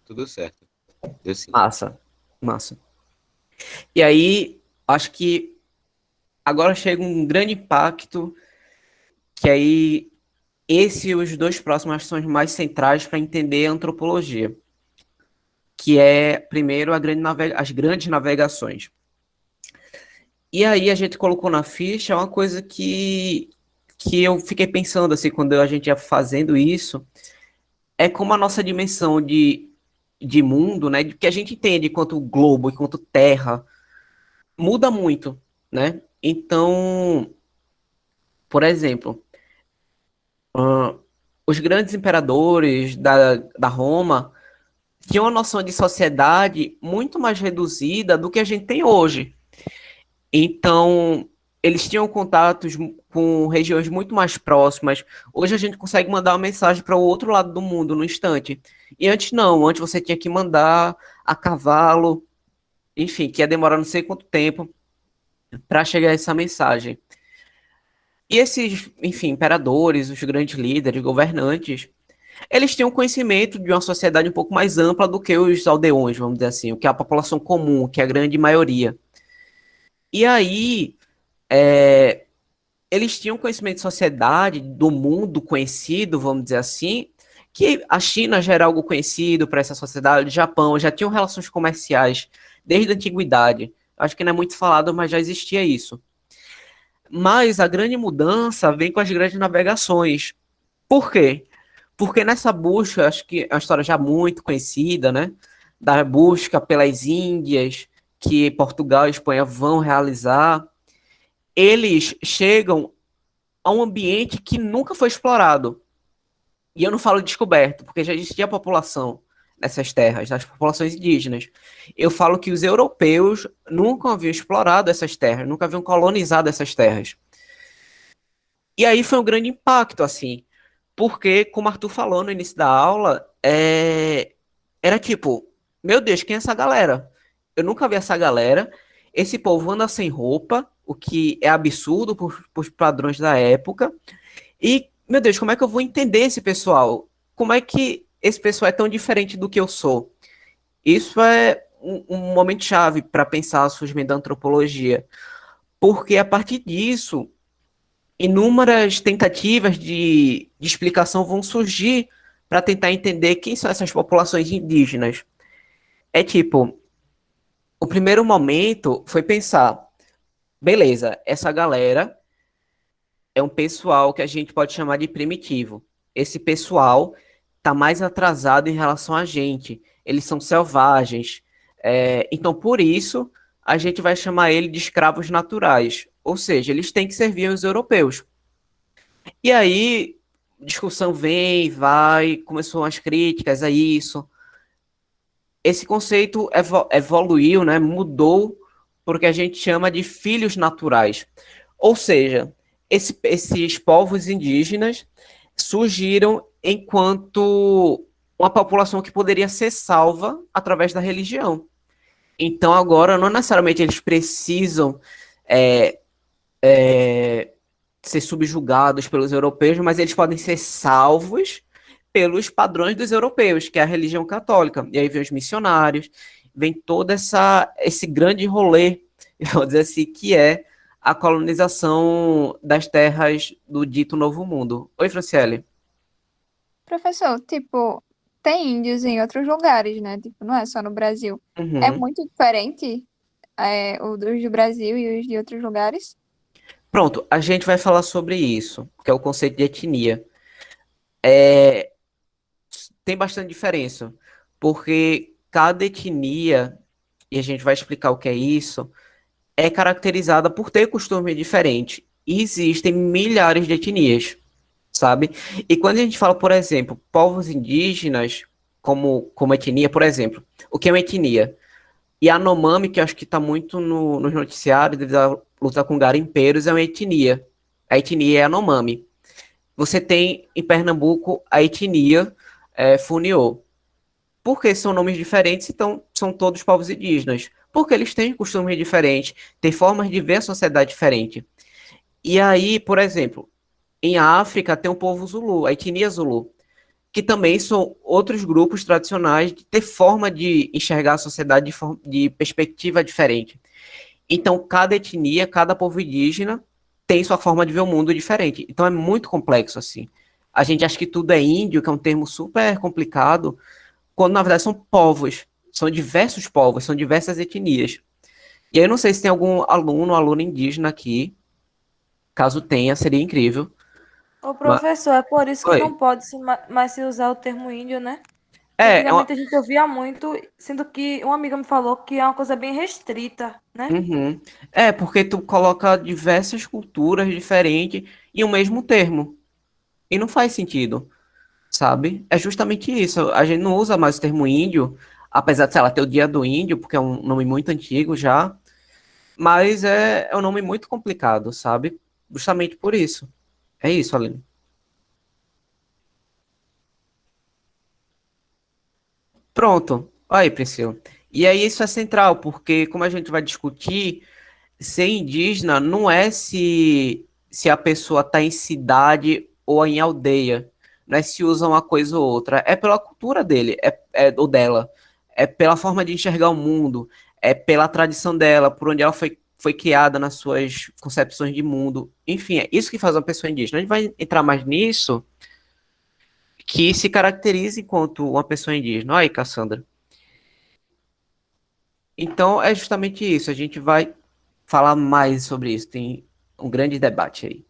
Tudo certo. Deu sim. Massa, massa. E aí, acho que agora chega um grande impacto, que aí esse e os dois próximos são os mais centrais para entender a antropologia, que é, primeiro, as grandes navegações. E aí a gente colocou na ficha uma coisa que eu fiquei pensando, assim, quando a gente ia fazendo isso, é como a nossa dimensão de mundo, né, que a gente entende enquanto globo, enquanto terra, muda muito, né? Então, por exemplo, os grandes imperadores da Roma tinham uma noção de sociedade muito mais reduzida do que a gente tem hoje. Então, eles tinham contatos com regiões muito mais próximas. Hoje a gente consegue mandar uma mensagem para o outro lado do mundo no instante. E antes não, antes você tinha que mandar a cavalo, enfim, que ia demorar não sei quanto tempo para chegar essa mensagem. E esses, enfim, imperadores, os grandes líderes, governantes, eles tinham conhecimento de uma sociedade um pouco mais ampla do que os aldeões, vamos dizer assim, o que é a população comum, que é a grande maioria. E aí, eles tinham conhecimento de sociedade, do mundo conhecido, vamos dizer assim, que a China já era algo conhecido para essa sociedade, o Japão já tinham relações comerciais desde a antiguidade. Acho que não é muito falado, mas já existia isso. Mas a grande mudança vem com as grandes navegações. Por quê? Porque nessa busca, acho que é uma história já muito conhecida, né? Da busca pelas Índias, que Portugal e Espanha vão realizar, eles chegam a um ambiente que nunca foi explorado. E eu não falo descoberto, porque já existia população nessas terras, nas populações indígenas. Eu falo que os europeus nunca haviam explorado essas terras, nunca haviam colonizado essas terras. E aí foi um grande impacto, assim, porque, como Arthur falou no início da aula, era tipo, meu Deus, quem é essa galera? Eu nunca vi essa galera. Esse povo anda sem roupa, o que é absurdo por padrões da época. E, meu Deus, como é que eu vou entender esse pessoal? Como é que esse pessoal é tão diferente do que eu sou? Isso é um momento chave para pensar o surgimento da antropologia. Porque, a partir disso, inúmeras tentativas de explicação vão surgir para tentar entender quem são essas populações indígenas. É tipo, o primeiro momento foi pensar, beleza, essa galera é um pessoal que a gente pode chamar de primitivo. Esse pessoal está mais atrasado em relação a gente. Eles são selvagens. Então, por isso, a gente vai chamar ele de escravos naturais. Ou seja, eles têm que servir aos europeus. E aí, discussão vem, vai, começou as críticas a isso. Esse conceito evoluiu, né, mudou porque a gente chama de filhos naturais. Ou seja, esses povos indígenas surgiram enquanto uma população que poderia ser salva através da religião. Então agora não necessariamente eles precisam é, é, ser subjugados pelos europeus, mas eles podem ser salvos pelos padrões dos europeus, que é a religião católica. E aí vem os missionários, vem todo esse grande rolê, vou dizer assim, que é a colonização das terras do dito Novo Mundo. Oi, Franciele. Professor, tipo, tem índios em outros lugares, né? Tipo, não é só no Brasil. É Uhum. muito diferente, o dos do Brasil e os de outros lugares? Pronto, a gente vai falar sobre isso, que é o conceito de etnia. É, tem bastante diferença, porque cada etnia, e a gente vai explicar o que é isso, é caracterizada por ter costume diferente. E existem milhares de etnias, sabe? E quando a gente fala, por exemplo, povos indígenas como etnia, por exemplo, o que é uma etnia? Yanomami, que eu acho que está muito nos noticiários, devido à luta com garimpeiros, é uma etnia. A etnia é Yanomami. Você tem em Pernambuco a etnia Funiô. Porque são nomes diferentes, então são todos povos indígenas. Porque eles têm costumes diferentes, têm formas de ver a sociedade diferente. E aí, por exemplo, em África tem o povo Zulu, a etnia Zulu, que também são outros grupos tradicionais de ter forma de enxergar a sociedade de perspectiva diferente. Então, cada etnia, cada povo indígena tem sua forma de ver o mundo diferente. Então, é muito complexo, assim. A gente acha que tudo é índio, que é um termo super complicado, quando na verdade são povos, são diversos povos, são diversas etnias. E aí eu não sei se tem algum aluno ou aluna indígena aqui, caso tenha, seria incrível. Ô, Mas, professor, é por isso que não oi. pode mais se usar o termo índio, né? Que É antigamente uma, a gente ouvia muito, sendo que uma amiga me falou que é uma coisa bem restrita, né? uhum. É, porque tu coloca diversas culturas diferentes em um mesmo termo. E não faz sentido, sabe? É justamente isso. A gente não usa mais o termo índio, apesar de, sei lá, ter o Dia do Índio, porque é um nome muito antigo já. Mas é um nome muito complicado, sabe? Justamente por isso. É isso, Aline. Pronto. Aí, Priscila. E aí isso é central, porque como a gente vai discutir, ser indígena não é se a pessoa está em cidade ou em aldeia. Não é se usa uma coisa ou outra. É pela cultura dele, ou dela. É pela forma de enxergar o mundo. É pela tradição dela, por onde ela foi criada nas suas concepções de mundo. Enfim, é isso que faz uma pessoa indígena. A gente vai entrar mais nisso, que se caracteriza enquanto uma pessoa indígena. Olha aí, Cassandra. Então, é justamente isso. A gente vai falar mais sobre isso. Tem um grande debate aí.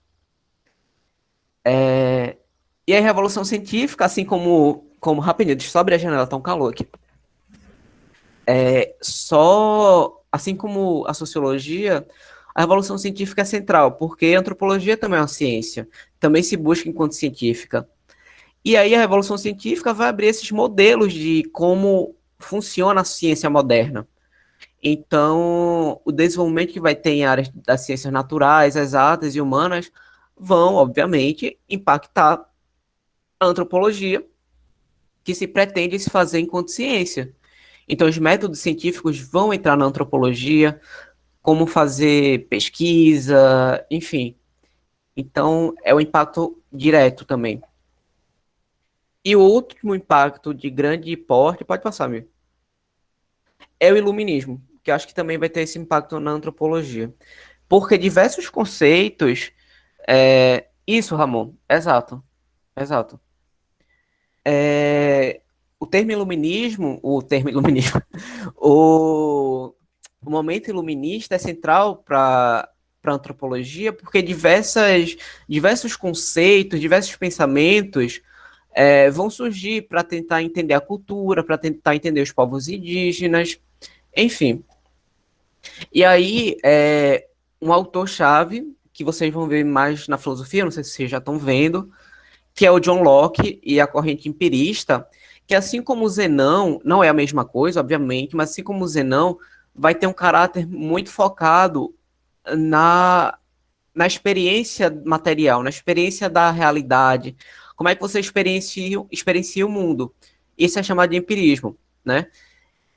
E a Revolução Científica, assim como rapidinho, deixa eu só abrir a janela, tá um calor aqui. Assim como a sociologia, a Revolução Científica é central, porque a antropologia também é uma ciência. Também se busca enquanto científica. E aí a Revolução Científica vai abrir esses modelos de como funciona a ciência moderna. Então, o desenvolvimento que vai ter em áreas das ciências naturais, exatas e humanas vão, obviamente, impactar a antropologia, que se pretende se fazer enquanto ciência. Então, os métodos científicos vão entrar na antropologia, como fazer pesquisa, enfim. Então, é o impacto direto também. E o último impacto de grande porte, pode passar, amigo, é o iluminismo, que eu acho que também vai ter esse impacto na antropologia. Porque diversos conceitos. Isso, Ramon, exato, exato. O termo iluminismo, o momento iluminista é central para a antropologia, porque diversos conceitos, diversos pensamentos vão surgir para tentar entender a cultura, para tentar entender os povos indígenas, enfim. E aí, um autor-chave, que vocês vão ver mais na filosofia, não sei se vocês já estão vendo, que é o John Locke e a corrente empirista, que assim como o Zenão, não é a mesma coisa, obviamente, mas assim como o Zenão, vai ter um caráter muito focado na, na experiência material, na experiência da realidade, como é que você experiencia o mundo. Isso é chamado de empirismo, né?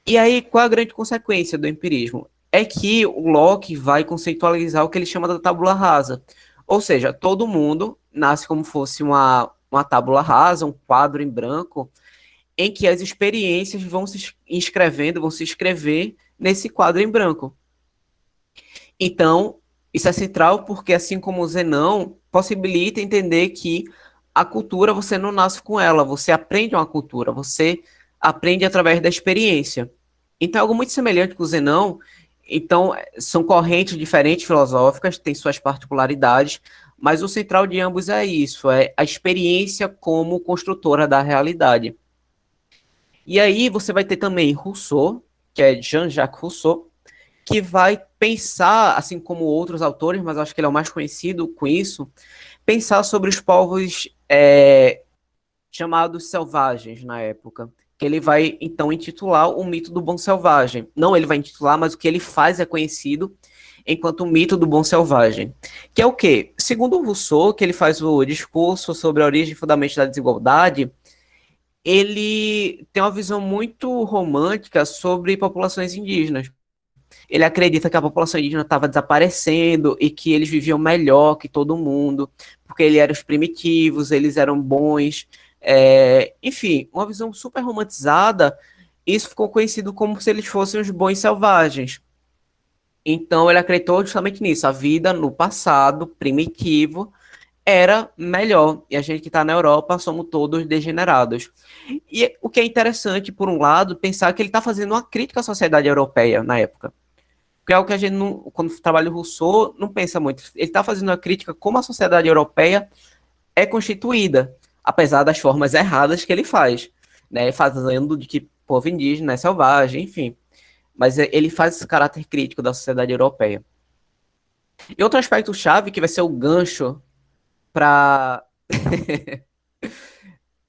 E aí, qual a grande consequência do empirismo? é que o Locke vai conceitualizar o que ele chama da tábula rasa. Ou seja, todo mundo nasce como fosse uma tábula rasa, um quadro em branco, em que as experiências vão se inscrevendo, vão se escrever nesse quadro em branco. Então, isso é central porque, assim como o Zenão, possibilita entender que a cultura você não nasce com ela, você aprende uma cultura, você aprende através da experiência. Então, é algo muito semelhante com o Zenão. Então, são correntes diferentes filosóficas, têm suas particularidades, mas o central de ambos é isso, é a experiência como construtora da realidade. E aí você vai ter também Rousseau, que é Jean-Jacques Rousseau, que vai pensar, assim como outros autores, mas acho que ele é o mais conhecido com isso, pensar sobre os povos chamados selvagens na época, que ele vai, então, intitular o mito do bom selvagem. Não ele vai intitular, mas o que ele faz é conhecido enquanto o mito do bom selvagem. Que é o quê? Segundo o Rousseau, que ele faz o discurso sobre a origem e fundamento da desigualdade, ele tem uma visão muito romântica sobre populações indígenas. Ele acredita que a população indígena estava desaparecendo e que eles viviam melhor que todo mundo, porque eles eram os primitivos, eles eram bons. Enfim, uma visão super romantizada. Isso ficou conhecido como se eles fossem os bons selvagens. Então, ele acreditou justamente nisso. A vida no passado, primitivo, era melhor. E a gente que está na Europa somos todos degenerados. E o que é interessante, por um lado, pensar que ele está fazendo uma crítica à sociedade europeia na época. Porque é algo que a gente, não, quando trabalha o Rousseau, não pensa muito. Ele está fazendo uma crítica como a sociedade europeia é constituída, apesar das formas erradas que ele faz, né? Fazendo de que povo indígena é selvagem, enfim. Mas ele faz esse caráter crítico da sociedade europeia. E outro aspecto chave, que vai ser o gancho para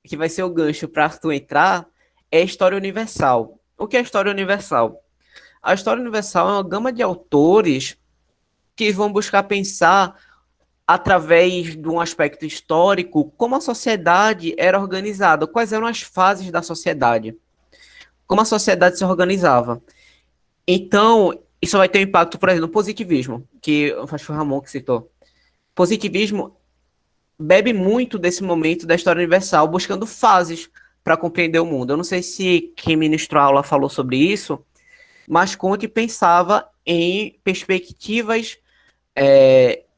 que vai ser o gancho para Arthur entrar, é a história universal. O que é a história universal? A história universal é uma gama de autores que vão buscar pensar, através de um aspecto histórico, como a sociedade era organizada, quais eram as fases da sociedade, como a sociedade se organizava. Então, isso vai ter um impacto, por exemplo, no positivismo, que acho que foi o Ramon que citou. Positivismo bebe muito desse momento da história universal, buscando fases para compreender o mundo. Eu não sei se quem ministrou a aula falou sobre isso, mas Conte pensava em perspectivas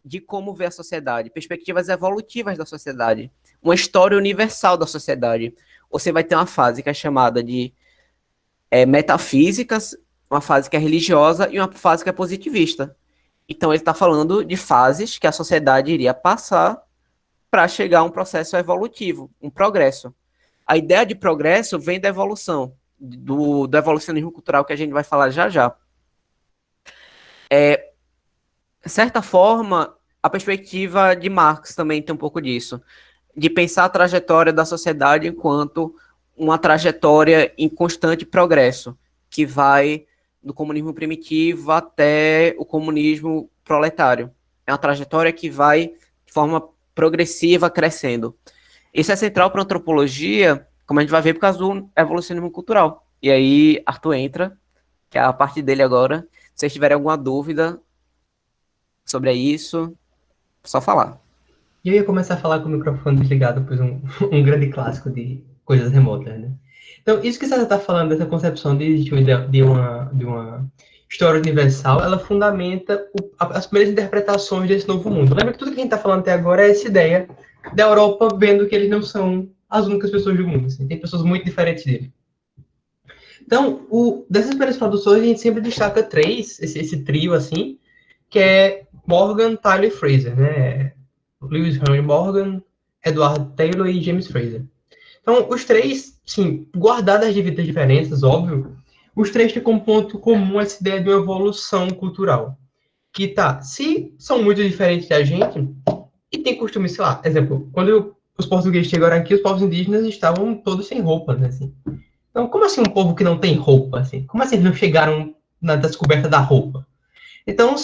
de como ver a sociedade, perspectivas evolutivas da sociedade, uma história universal da sociedade. Você vai ter uma fase que é chamada de metafísicas, uma fase que é religiosa e uma fase que é positivista. Então ele está falando de fases que a sociedade iria passar para chegar a um processo evolutivo, um progresso. A ideia de progresso vem da evolução, do evolucionismo cultural que a gente vai falar já já. De certa forma, a perspectiva de Marx também tem um pouco disso, de pensar a trajetória da sociedade enquanto uma trajetória em constante progresso, que vai do comunismo primitivo até o comunismo proletário. É uma trajetória que vai de forma progressiva crescendo. Isso é central para a antropologia, como a gente vai ver por causa do evolucionismo cultural. E aí, Arthur entra, que é a parte dele agora. Se vocês tiverem alguma dúvida sobre isso, só falar. E eu ia começar a falar com o microfone desligado, pois um grande clássico de coisas remotas, né? Então, isso que você está falando, dessa concepção de uma história universal, ela fundamenta as primeiras interpretações desse novo mundo. Lembra que tudo que a gente está falando até agora é essa ideia da Europa vendo que eles não são as únicas pessoas do mundo. Assim, tem pessoas muito diferentes dele. Então, dessas primeiras produções, a gente sempre destaca três, esse trio, assim, que é Morgan, Tyler e Fraser, né? Lewis Henry Morgan, Edward Taylor e James Fraser. Então, os três, sim, guardadas as devidas diferenças, óbvio, os três têm como ponto comum essa ideia de uma evolução cultural. Que tá, se são muito diferentes da gente, e tem costume, sei lá, exemplo, quando os portugueses chegaram aqui, os povos indígenas estavam todos sem roupa, né, assim. Então, como assim um povo que não tem roupa, assim? Como assim eles não chegaram na descoberta da roupa? Então,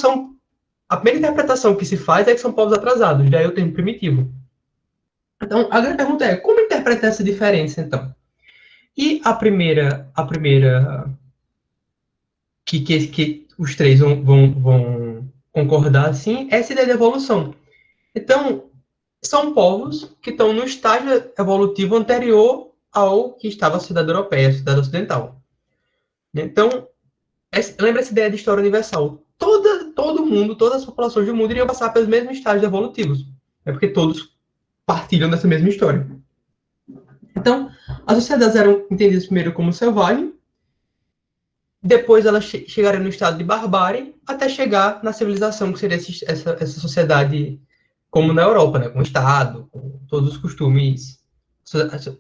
a primeira interpretação que se faz é que são povos atrasados, daí o termo primitivo. Então, a grande pergunta é, como interpretar essa diferença, então? E a primeira que os três vão concordar assim, é essa ideia de evolução. Então, são povos que estão no estágio evolutivo anterior ao que estava a sociedade europeia, a sociedade ocidental. Então, lembra essa ideia de história universal. Todo mundo, todas as populações do mundo iriam passar pelos mesmos estágios evolutivos. É porque todos partilham dessa mesma história. Então, as sociedades eram entendidas primeiro como selvagem, depois elas chegariam no estado de barbárie, até chegar na civilização, que seria essa sociedade como na Europa, né? Com o Estado, com todos os costumes.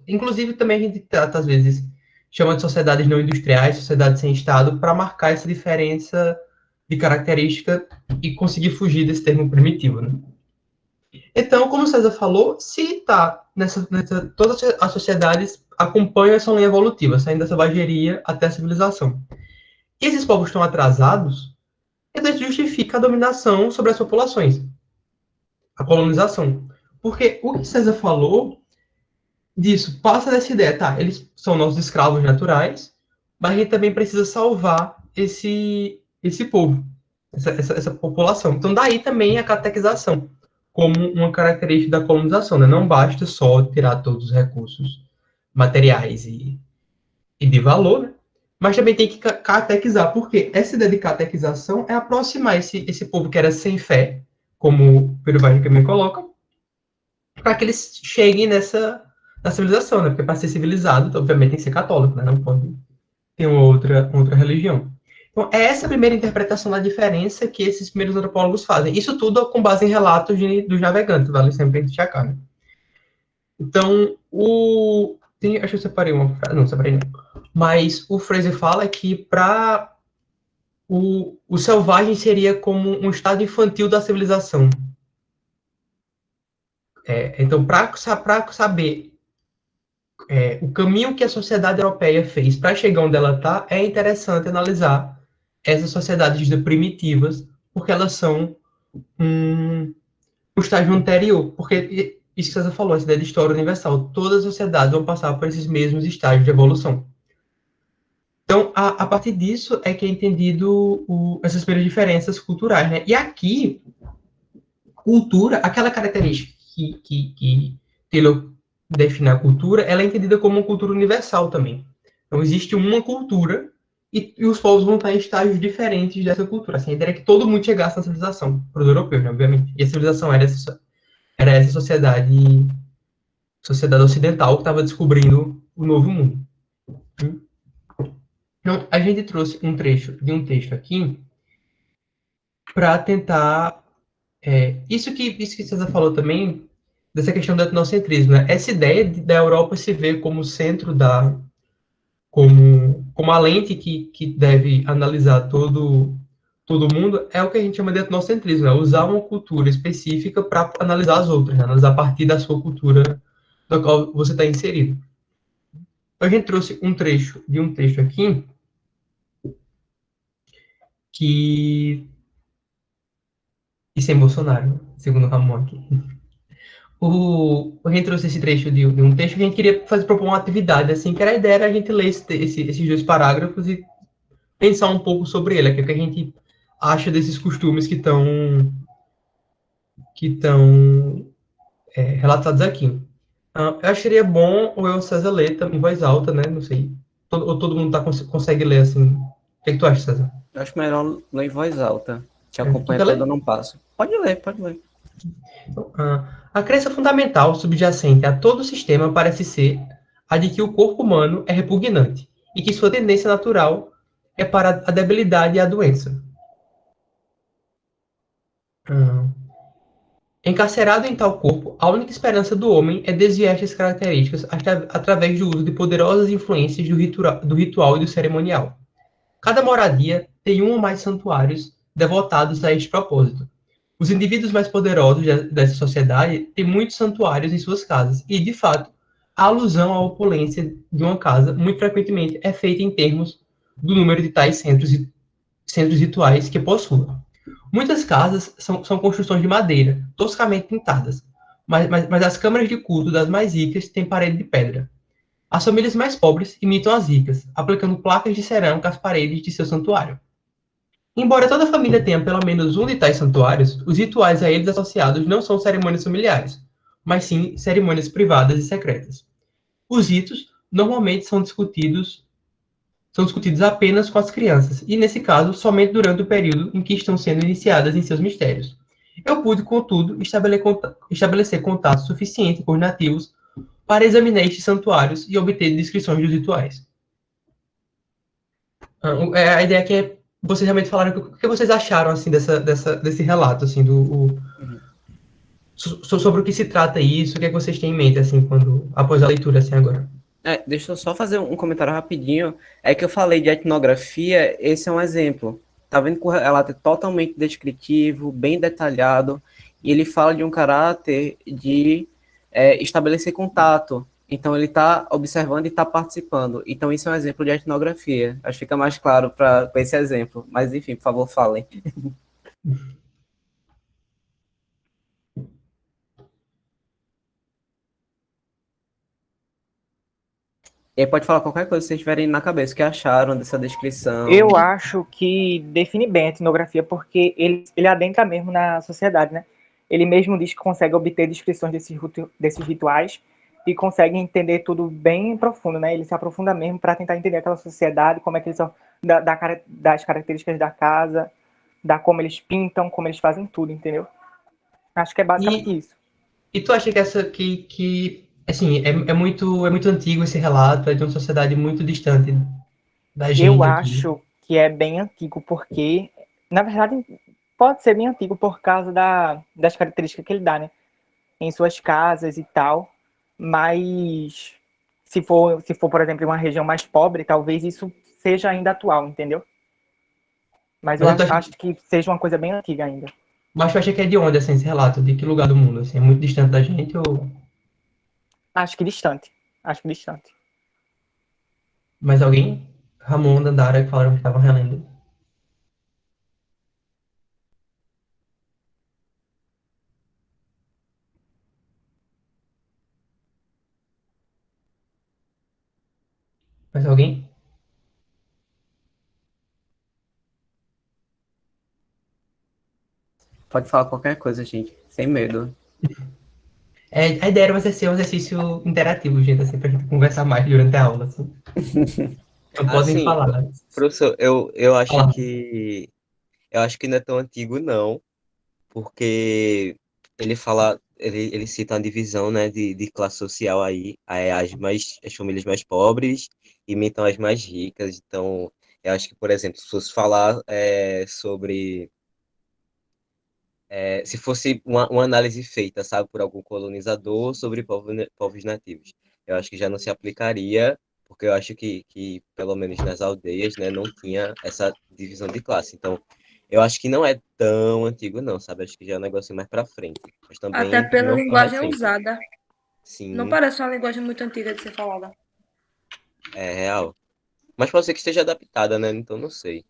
Inclusive, também a gente trata, às vezes, chama de sociedades não industriais, sociedades sem Estado, para marcar essa diferença de característica e conseguir fugir desse termo primitivo, né? Então, como o César falou, se está todas as sociedades acompanham essa linha evolutiva, saindo da selvageria até a civilização. E esses povos estão atrasados, então isso justifica a dominação sobre as populações, a colonização. Porque o que César falou disso passa dessa ideia, tá? Eles são nossos escravos naturais, mas a gente também precisa salvar esse povo, essa população. Então, daí também a catequização, como uma característica da colonização, né? Não basta só tirar todos os recursos materiais e de valor, né? Mas também tem que catequizar, porque essa ideia de catequização é aproximar esse povo que era sem fé, como o Pedro Vaz também coloca, para que eles cheguem na civilização, né? Porque para ser civilizado, obviamente tem que ser católico, né? Não pode ter outra religião. Então, é essa a primeira interpretação da diferença que esses primeiros antropólogos fazem. Isso tudo com base em relatos dos navegantes, vale sempre destacar, né? Então, acho que eu separei uma frase, não, separei não. Mas o Fraser fala que para o selvagem seria como um estado infantil da civilização. Então, para saber o caminho que a sociedade europeia fez para chegar onde ela está, é interessante analisar essas sociedades primitivas, porque elas são um estágio anterior. Porque isso que você falou, essa ideia de história universal, todas as sociedades vão passar por esses mesmos estágios de evolução. Então, a partir disso é que é entendido essas primeiras diferenças culturais, né? E aqui, cultura, aquela característica que Taylor define a cultura, ela é entendida como uma cultura universal também. Então, existe uma cultura e os povos vão estar em estágios diferentes dessa cultura. Assim, a ideia é que todo mundo chegasse na civilização, para os europeus, né, obviamente. E a civilização era essa sociedade ocidental que estava descobrindo o novo mundo. Então, a gente trouxe um trecho de um texto aqui para tentar... isso que César falou também, dessa questão do etnocentrismo, né? Essa ideia da Europa se ver como centro como a lente que deve analisar todo mundo, é o que a gente chama de etnocentrismo, né? Usar uma cultura específica para analisar as outras, né? Analisar a partir da sua cultura da qual você está inserido. Então, a gente trouxe um trecho de um texto aqui, e sem Bolsonaro, segundo o Ramon aqui. A gente trouxe esse trecho de um texto que a gente queria propor uma atividade, assim, que era a ideia era a gente ler esses dois parágrafos e pensar um pouco sobre ele, que é o que a gente acha desses costumes que estão relatados aqui. Eu acho que seria bom o César ler em voz alta, né? Não sei. Ou todo mundo consegue ler assim. O que tu acha, César? Eu acho melhor ler em voz alta, que acompanha todo não passo. Pode ler. Então, a crença fundamental subjacente a todo o sistema parece ser a de que o corpo humano é repugnante e que sua tendência natural é para a debilidade e a doença. Encarcerado em tal corpo, a única esperança do homem é desviar estas características através do uso de poderosas influências do ritual e do cerimonial. Cada moradia tem um ou mais santuários devotados a este propósito. Os indivíduos mais poderosos dessa sociedade têm muitos santuários em suas casas, e, de fato, a alusão à opulência de uma casa, muito frequentemente, é feita em termos do número de tais centros rituais que possuam. Muitas casas são construções de madeira, toscamente pintadas, mas as câmaras de culto das mais ricas têm parede de pedra. As famílias mais pobres imitam as ricas, aplicando placas de cerâmica às paredes de seu santuário. Embora toda família tenha pelo menos um de tais santuários, os rituais a eles associados não são cerimônias familiares, mas sim cerimônias privadas e secretas. Os ritos normalmente são discutidos apenas com as crianças, e nesse caso, somente durante o período em que estão sendo iniciadas em seus mistérios. Eu pude, contudo, estabelecer contato suficiente com os nativos para examinar estes santuários e obter descrições dos rituais. A ideia aqui é vocês realmente falaram o que vocês acharam assim desse relato assim sobre o que se trata isso, o que é que vocês têm em mente assim quando após a leitura assim agora. Deixa eu só fazer um comentário rapidinho. É que eu falei de etnografia, esse é um exemplo. Tá vendo que o relato é totalmente descritivo, bem detalhado, e ele fala de um caráter de estabelecer contato. Então ele está observando e está participando. Então isso é um exemplo de etnografia. Acho que fica mais claro para esse exemplo. Mas enfim, por favor, falem. E aí pode falar qualquer coisa que vocês tiverem na cabeça, o que acharam dessa descrição. Eu acho que define bem a etnografia porque ele adentra mesmo na sociedade, né? Ele mesmo diz que consegue obter descrições desses rituais e consegue entender tudo bem profundo, né? Ele se aprofunda mesmo para tentar entender aquela sociedade, como é que eles são, das características da casa, da como eles pintam, como eles fazem tudo, entendeu? Acho que é basicamente isso. E tu acha que assim, é muito antigo esse relato, é de uma sociedade muito distante da gente Eu aqui. acho que é bem antigo, porque, na verdade, pode ser bem antigo por causa das características que ele dá, né? Em suas casas e tal. Mas se for, por exemplo, em uma região mais pobre, talvez isso seja ainda atual, entendeu? Mas eu Mas acho que seja uma coisa bem antiga ainda. tu acha que é de onde assim, esse relato? De que lugar do mundo? Assim, é muito distante da gente ou Acho que distante. Acho que distante. mais alguém? Ramon, Dandara, que falaram que estavam relendo. Mais alguém? Pode falar qualquer coisa, gente, sem medo. A ideia era ser um exercício interativo, gente, assim, pra gente conversar mais durante a aula, assim. Não podem Assim, falar, né? professor, Fala. eu acho que não é tão antigo, não, porque ele cita uma divisão, né, de classe social aí as famílias mais pobres imitam as mais ricas. Então, eu acho que, por exemplo, se fosse falar sobre se fosse uma análise feita, sabe, por algum colonizador sobre povos nativos, eu acho que já não se aplicaria, porque eu acho que pelo menos nas aldeias, né, não tinha essa divisão de classe. Então, eu acho que não é tão antigo, não, sabe? Acho que já é um negócio mais para frente, mas Até também pela não tão linguagem recente. usada. Não Sim, parece uma linguagem muito antiga de ser falada. é real. Mas pode ser que esteja adaptada, né? Então, não sei.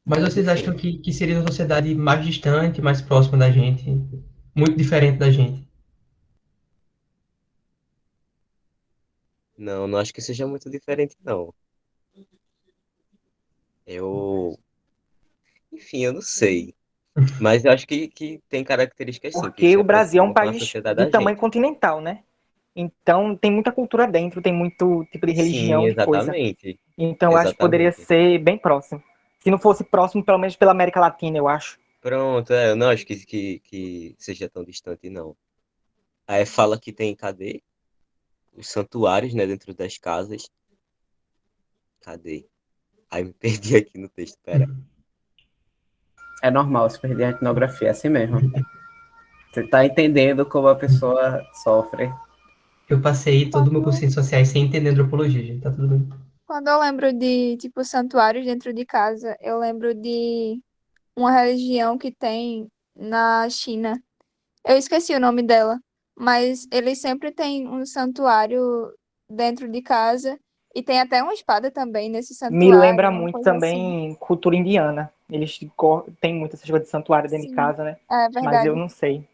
Mas Mas, vocês acham enfim. que seria uma sociedade mais distante, mais próxima da gente, muito diferente da gente? Não, não acho que seja muito diferente, não. Eu, enfim, eu não sei. Mas eu acho que tem características, sim, que Porque se o Brasil é um aproximam com a país sociedade de da tamanho gente. continental, né? Então tem muita cultura dentro, tem muito tipo de Sim, religião, de coisa. exatamente. Então eu acho que poderia Exatamente. ser bem próximo. Se não fosse próximo, pelo menos pela América Latina, eu acho. Pronto, eu não acho que seja tão distante, não. Aí fala que tem, cadê? Os santuários, né, dentro das casas. Cadê? Aí me perdi aqui no texto, pera. É normal se perder a etnografia, é assim mesmo. Você tá entendendo como a pessoa sofre. Eu passei todo o meu curso em ciências sociais sem entender antropologia, gente, tá tudo bem. Quando eu lembro de, tipo, santuários dentro de casa, eu lembro de uma religião que tem na China. Eu esqueci o nome dela, mas eles sempre têm um santuário dentro de casa e tem até uma espada também nesse Me lembra santuário, uma muito coisa assim. também cultura indiana. Eles têm muito essas coisas de santuário dentro de Sim, casa, né? é Mas eu verdade. não sei.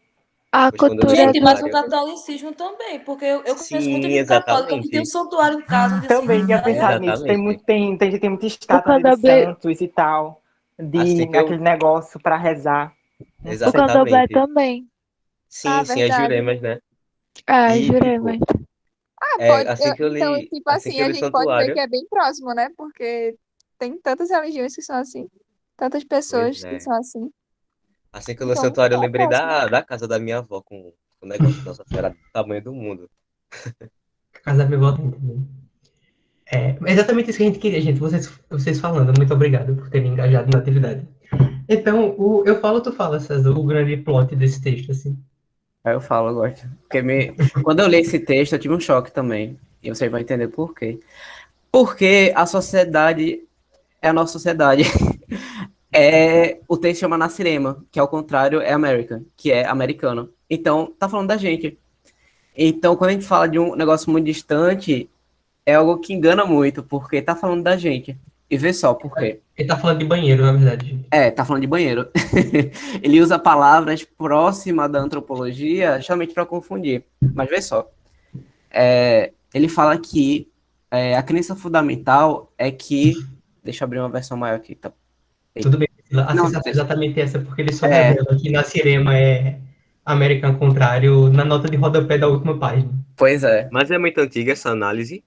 A Pois quando eu vi cultura Gente, mas o santuário. catolicismo também, porque eu conheço muita Sim, gente católica que tem um exatamente. santuário em casa onde se Também tinha rezia. pensado nisso. Exatamente. Tem muita por estátua causa de da, santos e tal. Assim que naquele eu... negócio para rezar. Não O sei. candomblé Exatamente. também. Ah, Sim, as verdade. juremas, né? Ah, E, jurei, tipo, mas. assim que eu Então, li, tipo assim que assim, eu a li gente pode ver que Santuário, é bem próximo, né? Porque tem tantas religiões que são assim, tantas pois pessoas que é. são assim. Assim que eu li Então, Santuário, eu é lembrei próximo. da casa da minha avó com o negócio de Nossa Senhora do tamanho do mundo. Casar minha volta também. É exatamente isso que a gente queria, gente. Vocês falando. Muito obrigado por terem engajado na atividade. Então, eu falo, tu fala, César, o grande plot desse texto, assim. Aí eu falo, eu gosto. Quando eu li esse texto, eu tive um choque também. E vocês vão entender por quê. Porque a sociedade é a nossa sociedade. O texto chama Nascirema, que ao contrário é American, que é americano. Então, tá falando da gente. Então, quando a gente fala de um negócio muito distante, é algo que engana muito, porque tá falando da gente. E vê só por quê. Ele tá falando de banheiro, na verdade, gente. Tá falando de banheiro. Ele usa palavras próximas da antropologia, justamente para confundir. Mas vê só. Ele fala que a crença fundamental é que. Deixa eu abrir uma versão maior aqui. Tá? Tudo bem. A Não, sensação é deixa. exatamente essa, porque ele só É, revela que na Cirema é American contrário na nota de rodapé da última página. pois é. Mas é muito antiga essa análise.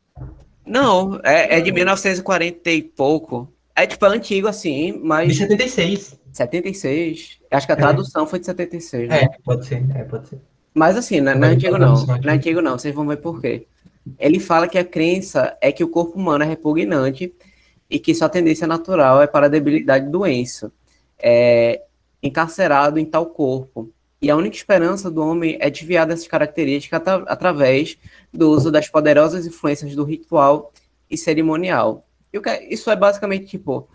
Não, é de 1940 e pouco. É tipo, é antigo assim, De mas 76. 76. Acho que a É, tradução foi de 76, né? pode ser. Pode ser. Mas assim, não é Vai antigo pra não. tradução Não é aqui. antigo não, vocês vão ver por quê. Ele fala que a crença é que o corpo humano é repugnante e que sua tendência natural é para a debilidade e doença, encarcerado em tal corpo. E a única esperança do homem é desviar dessas características através do uso das poderosas influências do ritual e cerimonial. Isso é basicamente tipo,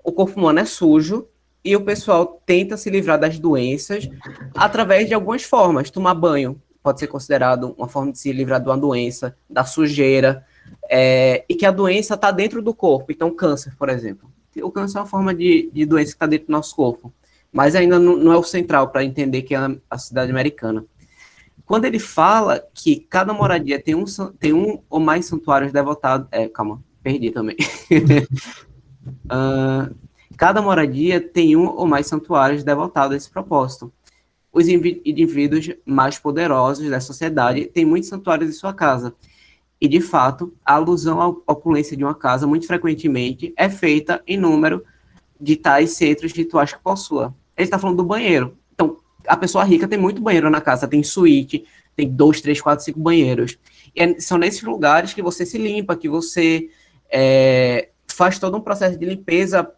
o corpo humano é sujo e o pessoal tenta se livrar das doenças através de algumas formas. Tomar banho pode ser considerado uma forma de se livrar de uma doença, da sujeira, e que a doença está dentro do corpo. Então, câncer, por exemplo. O câncer é uma forma de doença que está dentro do nosso corpo, mas ainda não é o central para entender que é a cidade americana. Quando ele fala que cada moradia tem um ou mais santuários devotados... calma, perdi também. Cada moradia tem um ou mais santuários devotados a esse propósito. Os indivíduos mais poderosos da sociedade têm muitos santuários em sua casa. E, de fato, a alusão à opulência de uma casa, muito frequentemente, é feita em número de tais centros rituais que possua. Ele está falando do banheiro. Então, a pessoa rica tem muito banheiro na casa, tem suíte, tem 2, 3, 4, 5 banheiros. E são nesses lugares que você se limpa, que você faz todo um processo de limpeza,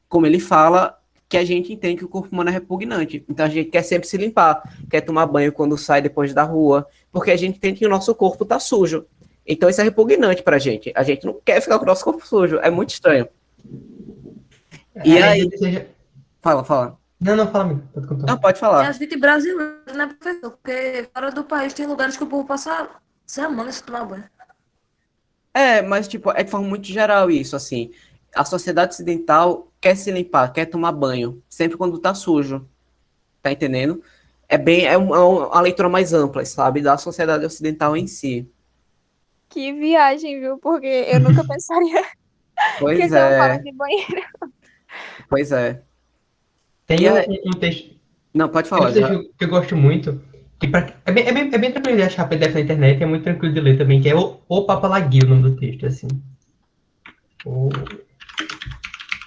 como ele fala, que a gente entende que o corpo humano é repugnante. Então a gente quer sempre se limpar, quer tomar banho quando sai depois da rua, porque a gente entende que o nosso corpo tá sujo. Então isso é repugnante pra gente. A gente não quer ficar com o nosso corpo sujo. É muito estranho. E aí... Fala. Não, fala, amigo. Pode contar. Não, pode É falar. a gente brasileira, né, professor? Porque fora do país tem lugares que o povo passa semanas sem tomar banho. Mas tipo, é de forma muito geral isso, assim. A sociedade ocidental quer se limpar, quer tomar banho, sempre quando tá sujo. Tá entendendo? Uma leitura mais ampla, sabe? Da sociedade ocidental em si. Que viagem, viu? Porque eu nunca pensaria que Pois estavam falando é, de banheiro. pois é. Tem E um, aí... um texto. Não, pode Tem um falar já. texto que eu gosto muito. Que é bem tranquilo de achar PDF na internet, é muito tranquilo de ler também, que é o Papalagui, o nome do texto, assim. O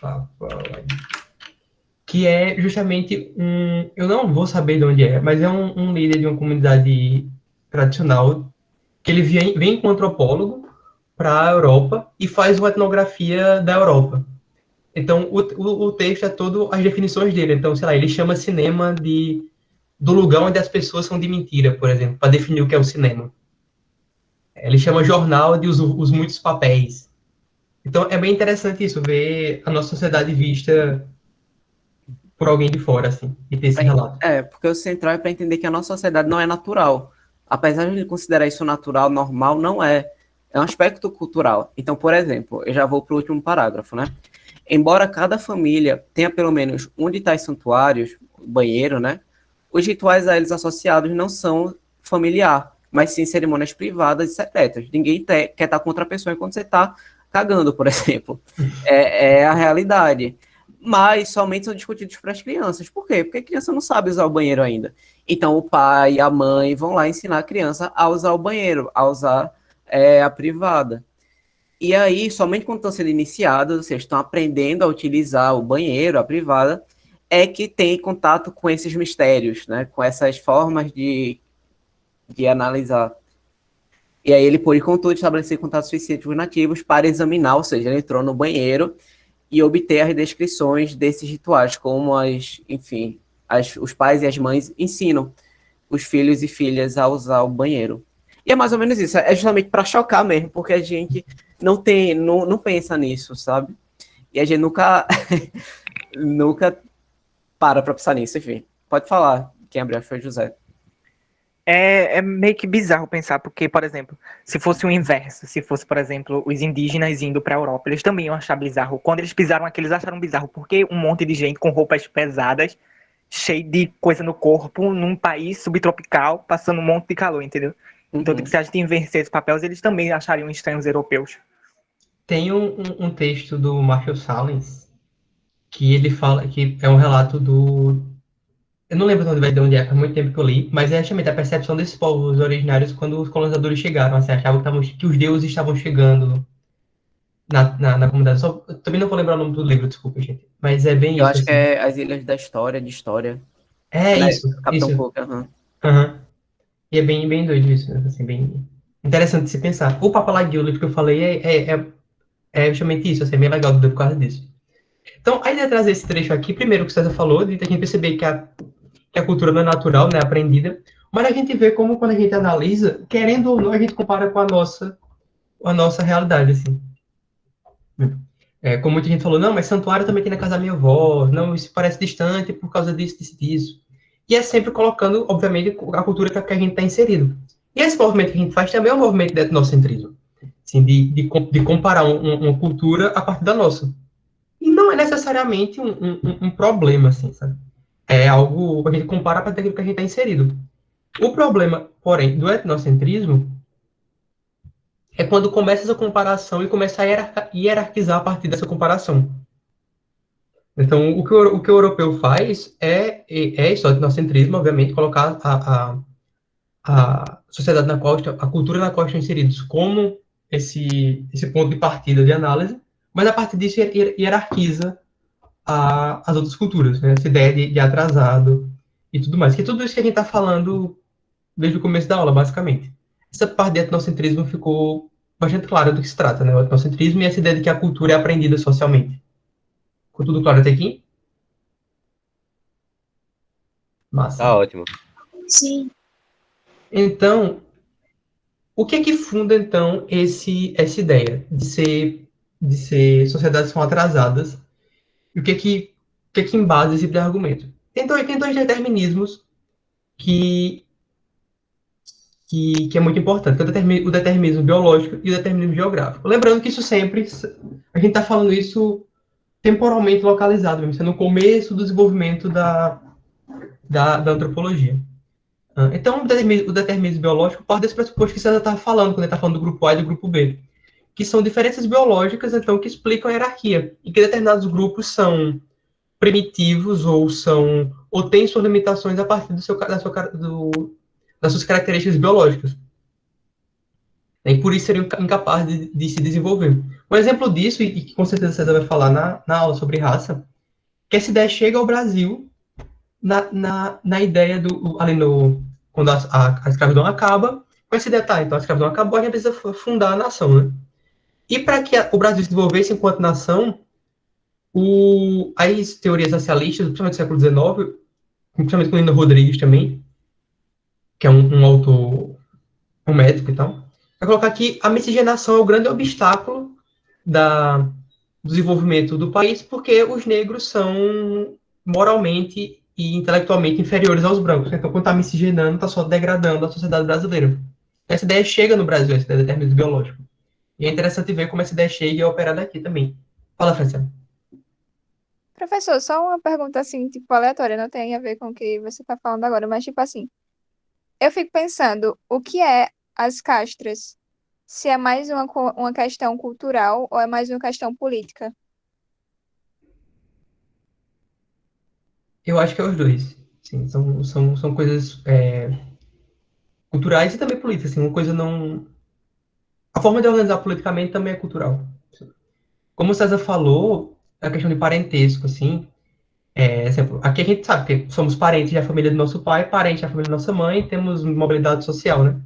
Papalagui. Que é justamente eu não vou saber de onde é, mas é um líder de uma comunidade tradicional, que ele vem com um antropólogo para a Europa e faz uma etnografia da Europa. Então, o texto é todo as definições dele. Então, sei lá, ele chama cinema do lugar onde as pessoas são de mentira, por exemplo, para definir o que é o cinema. Ele chama jornal de os muitos papéis. Então, é bem interessante isso, ver a nossa sociedade vista por alguém de fora, assim, e ter esse relato. Porque o central é para entender que a nossa sociedade não é natural. Apesar de considerar isso natural, normal, não é. É um aspecto cultural. Então, por exemplo, eu já vou para o último parágrafo, né? Embora cada família tenha pelo menos um de tais santuários, banheiro, né? Os rituais a eles associados não são familiar, mas sim cerimônias privadas e secretas. Ninguém quer estar contra a pessoa enquanto você está cagando, por exemplo. É a realidade. mas somente são discutidos para as crianças. Por quê? Porque a criança não sabe usar o banheiro ainda. Então, o pai e a mãe vão lá ensinar a criança a usar o banheiro, a usar a privada. E aí, somente quando estão sendo iniciados, vocês estão aprendendo a utilizar o banheiro, a privada, é que tem contato com esses mistérios, né? Com essas formas de analisar. E aí ele pôde, contudo, estabelecer contatos suficientes com os nativos para examinar, ou seja, ele entrou no banheiro e obter as descrições desses rituais, como enfim, os pais e as mães ensinam os filhos e filhas a usar o banheiro. E é mais ou menos isso, é justamente para chocar mesmo, porque a gente não pensa nisso, sabe? E a gente nunca para pensar nisso, enfim. Pode falar, quem abriu foi o José. É meio que bizarro pensar, porque, por exemplo, se fosse o inverso, se fosse, por exemplo, os indígenas indo para a Europa, eles também iam achar bizarro. Quando eles pisaram aqui, eles acharam bizarro, porque um monte de gente com roupas pesadas, cheio de coisa no corpo, num país subtropical, passando um monte de calor, entendeu? Então, tipo, se a gente inverter esses papéis, eles também achariam estranhos europeus. Tem um texto do Marshall Sahlins que ele fala que é um relato do. Eu não lembro de onde é, faz muito tempo que eu li, mas é justamente a percepção desses povos originários quando os colonizadores chegaram, assim, achavam que os deuses estavam chegando na comunidade. Eu também não vou lembrar o nome do livro, desculpa, gente. Mas é bem Eu isso, acho que assim. é As Ilhas da História, de História. É Né? isso, Capitão isso. Cook, aham. Aham. E é bem doido isso, né? Assim, bem interessante de se pensar. O Papalagio, o livro que eu falei, é justamente isso, assim, é bem legal por causa disso. Então, a ideia de trazer esse trecho aqui, primeiro que o César falou, de a gente perceber que a cultura não é natural, né, aprendida, mas a gente vê como quando a gente analisa, querendo ou não, a gente compara com a nossa realidade, assim. Como muita gente falou, não, mas santuário também tem na casa da minha avó, não, isso parece distante por causa disso. E é sempre colocando, obviamente, a cultura que a gente está inserido. E esse movimento que a gente faz também é um movimento de etnocentrismo, assim, de comparar uma cultura a partir da nossa. E não é necessariamente um problema, assim, sabe? É algo que a gente compara a partir daquilo que a gente está inserido. O problema, porém, do etnocentrismo é quando começa essa comparação e começa a hierarquizar a partir dessa comparação. Então, o que o europeu faz é isso, o etnocentrismo, obviamente, colocar a sociedade na qual, a cultura na qual estão inseridos como esse ponto de partida de análise, mas a partir disso hierarquiza as outras culturas, né? Essa ideia de atrasado e tudo mais. Que tudo isso que a gente está falando desde o começo da aula, basicamente. Essa parte de etnocentrismo ficou bastante clara do que se trata, né? O etnocentrismo e essa ideia de que a cultura é aprendida socialmente. Ficou tudo claro até aqui? Massa. Tá ótimo. Sim. Então, o que é que funda, então, essa ideia de ser sociedades são atrasadas? E o que é que embasa esse argumento? Tem dois determinismos que é muito importante, que é o determinismo biológico e o determinismo geográfico. Lembrando que isso sempre, a gente está falando isso temporalmente localizado, mesmo, no começo do desenvolvimento da antropologia. Então, o determinismo biológico parte desse pressuposto que você está falando, quando ele está falando do grupo A e do grupo B, que são diferenças biológicas, então, que explicam a hierarquia, e que determinados grupos são primitivos ou têm suas limitações a partir das suas características biológicas. E por isso seriam incapazes de se desenvolver. Um exemplo disso, e que com certeza você vai falar na aula sobre raça, que essa ideia chega ao Brasil na ideia quando a escravidão acaba, com essa ideia, tá, então a escravidão acabou, a gente precisa fundar a nação, né? E para que o Brasil se desenvolvesse enquanto nação, as teorias racialistas, principalmente do século XIX, principalmente com Lino Rodrigues também, que é um autor, um médico e tal, vai colocar que a miscigenação é o grande obstáculo do desenvolvimento do país, porque os negros são moralmente e intelectualmente inferiores aos brancos. Então, quando está miscigenando, está só degradando a sociedade brasileira. Essa ideia chega no Brasil, essa ideia de determinismo biológico. E é interessante ver como essa ideia chega e é operada aqui também. Fala, Franciane. Professor, só uma pergunta assim, tipo, aleatória, não tem a ver com o que você está falando agora, mas tipo assim, eu fico pensando, o que é as castras? Se é mais uma questão cultural ou é mais uma questão política? Eu acho que é os dois. Sim, são coisas culturais e também políticas. Assim, uma coisa não. A forma de organizar politicamente também é cultural. Como o César falou, a questão de parentesco, assim, exemplo, aqui a gente sabe que somos parentes da família do nosso pai, parente da família da nossa mãe, temos mobilidade social, né?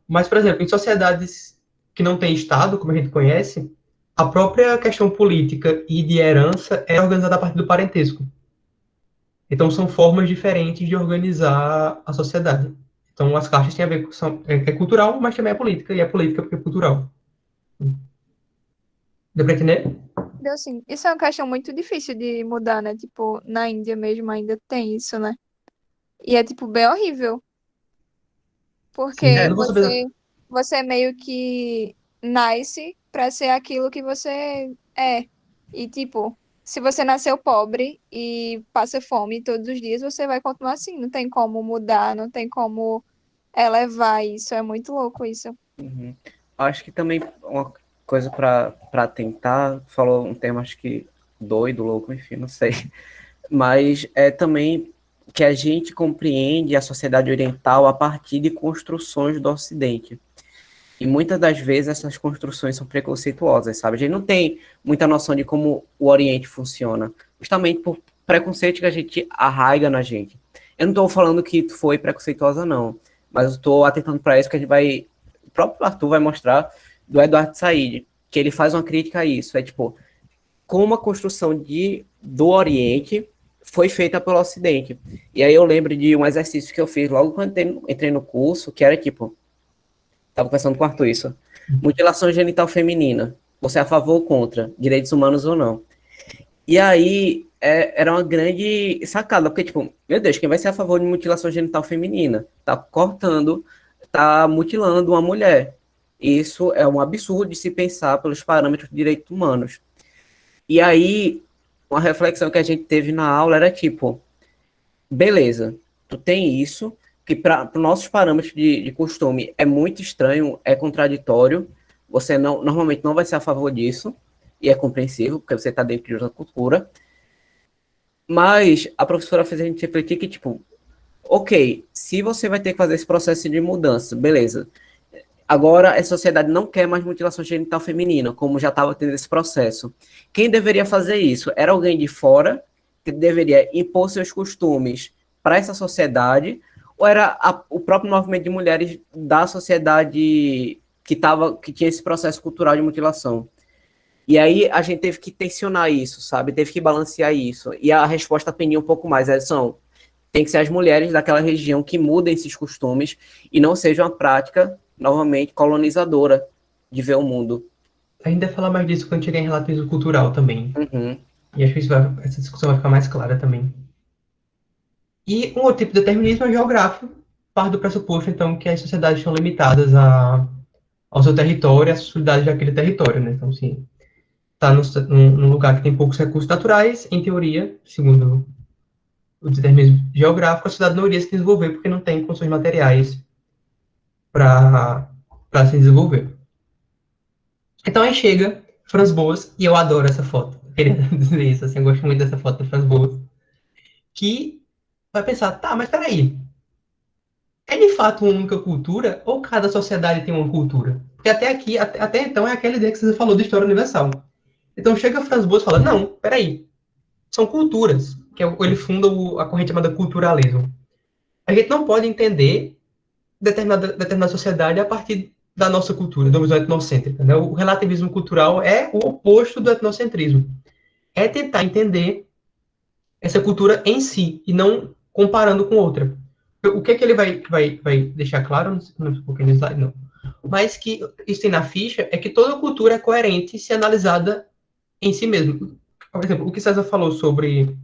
Mas, por exemplo, em sociedades que não têm Estado, como a gente conhece, a própria questão política e de herança é organizada a partir do parentesco. Então, são formas diferentes de organizar a sociedade. Então, as castas têm a ver com... É cultural, mas também é política, e é política porque é cultural. Deu pra entender? Deu sim. Isso é uma questão muito difícil de mudar, né? Tipo, na Índia mesmo ainda tem isso, né? E é, tipo, bem horrível. Sim, eu Porque não vou saber... você meio que nasce pra ser aquilo que você é. E, tipo, se você nasceu pobre e passa fome todos os dias, você vai continuar assim. Não tem como mudar, não tem como elevar isso. É muito louco isso. Uhum. Acho que também uma coisa para tentar, falou um termo, acho que doido, louco, enfim, não sei. Mas é também que a gente compreende a sociedade oriental a partir de construções do Ocidente. E muitas das vezes essas construções são preconceituosas, sabe? A gente não tem muita noção de como o Oriente funciona, justamente por preconceito que a gente arraiga na gente. Eu não estou falando que tu foi preconceituosa, não, mas eu estou atentando para isso que a gente vai. O próprio Arthur vai mostrar do Eduardo Said, que ele faz uma crítica a isso. É tipo, como a construção do Oriente foi feita pelo Ocidente. E aí eu lembro de um exercício que eu fiz logo quando entrei no curso, que era tipo, estava conversando com o Arthur isso, mutilação genital feminina, você é a favor ou contra, direitos humanos ou não? E aí era uma grande sacada, porque tipo, meu Deus, quem vai ser a favor de mutilação genital feminina? Tá cortando, tá mutilando uma mulher. Isso é um absurdo de se pensar pelos parâmetros de direitos humanos. E aí, uma reflexão que a gente teve na aula era tipo, beleza, tu tem isso, que para os nossos parâmetros de costume é muito estranho, é contraditório, você normalmente não vai ser a favor disso, e é compreensível, porque você está dentro de outra cultura, mas a professora fez a gente refletir que, tipo, ok, se você vai ter que fazer esse processo de mudança, beleza, agora a sociedade não quer mais mutilação genital feminina, como já estava tendo esse processo. Quem deveria fazer isso? Era alguém de fora, que deveria impor seus costumes para essa sociedade, ou era o próprio movimento de mulheres da sociedade que tinha esse processo cultural de mutilação? E aí a gente teve que tensionar isso, sabe? Teve que balancear isso. E a resposta pendia um pouco mais. Tem que ser as mulheres daquela região que mudem esses costumes e não seja uma prática, novamente, colonizadora de ver o mundo. A gente deve falar mais disso quando chegar em relativismo cultural também. Uhum. E acho que essa discussão vai ficar mais clara também. E um outro tipo de determinismo é geográfico, parte do pressuposto, então, que as sociedades estão limitadas ao seu território e às possibilidades daquele território, né? Então, assim, está num lugar que tem poucos recursos naturais, em teoria, segundo o determinismo geográfico, a sociedade não iria se desenvolver porque não tem condições materiais para se desenvolver. Então aí chega Franz Boas, e eu adoro essa foto. Eu queria dizer isso, assim, eu gosto muito dessa foto do Franz Boas, que vai pensar, tá, mas peraí, é de fato uma única cultura ou cada sociedade tem uma cultura? Porque até aqui, até então, é aquela ideia que você falou de história universal. Então chega Franz Boas e fala, não, peraí, são culturas, que ele funda a corrente chamada culturalismo. A gente não pode entender determinada sociedade a partir da nossa cultura, da visão etnocêntrica. Né? O relativismo cultural é o oposto do etnocentrismo. É tentar entender essa cultura em si, e não comparando com outra. O que ele vai deixar claro, não sei um pouquinho no slide, não, mas que isso tem na ficha, é que toda cultura é coerente se analisada em si mesmo. Por exemplo, o que César falou sobre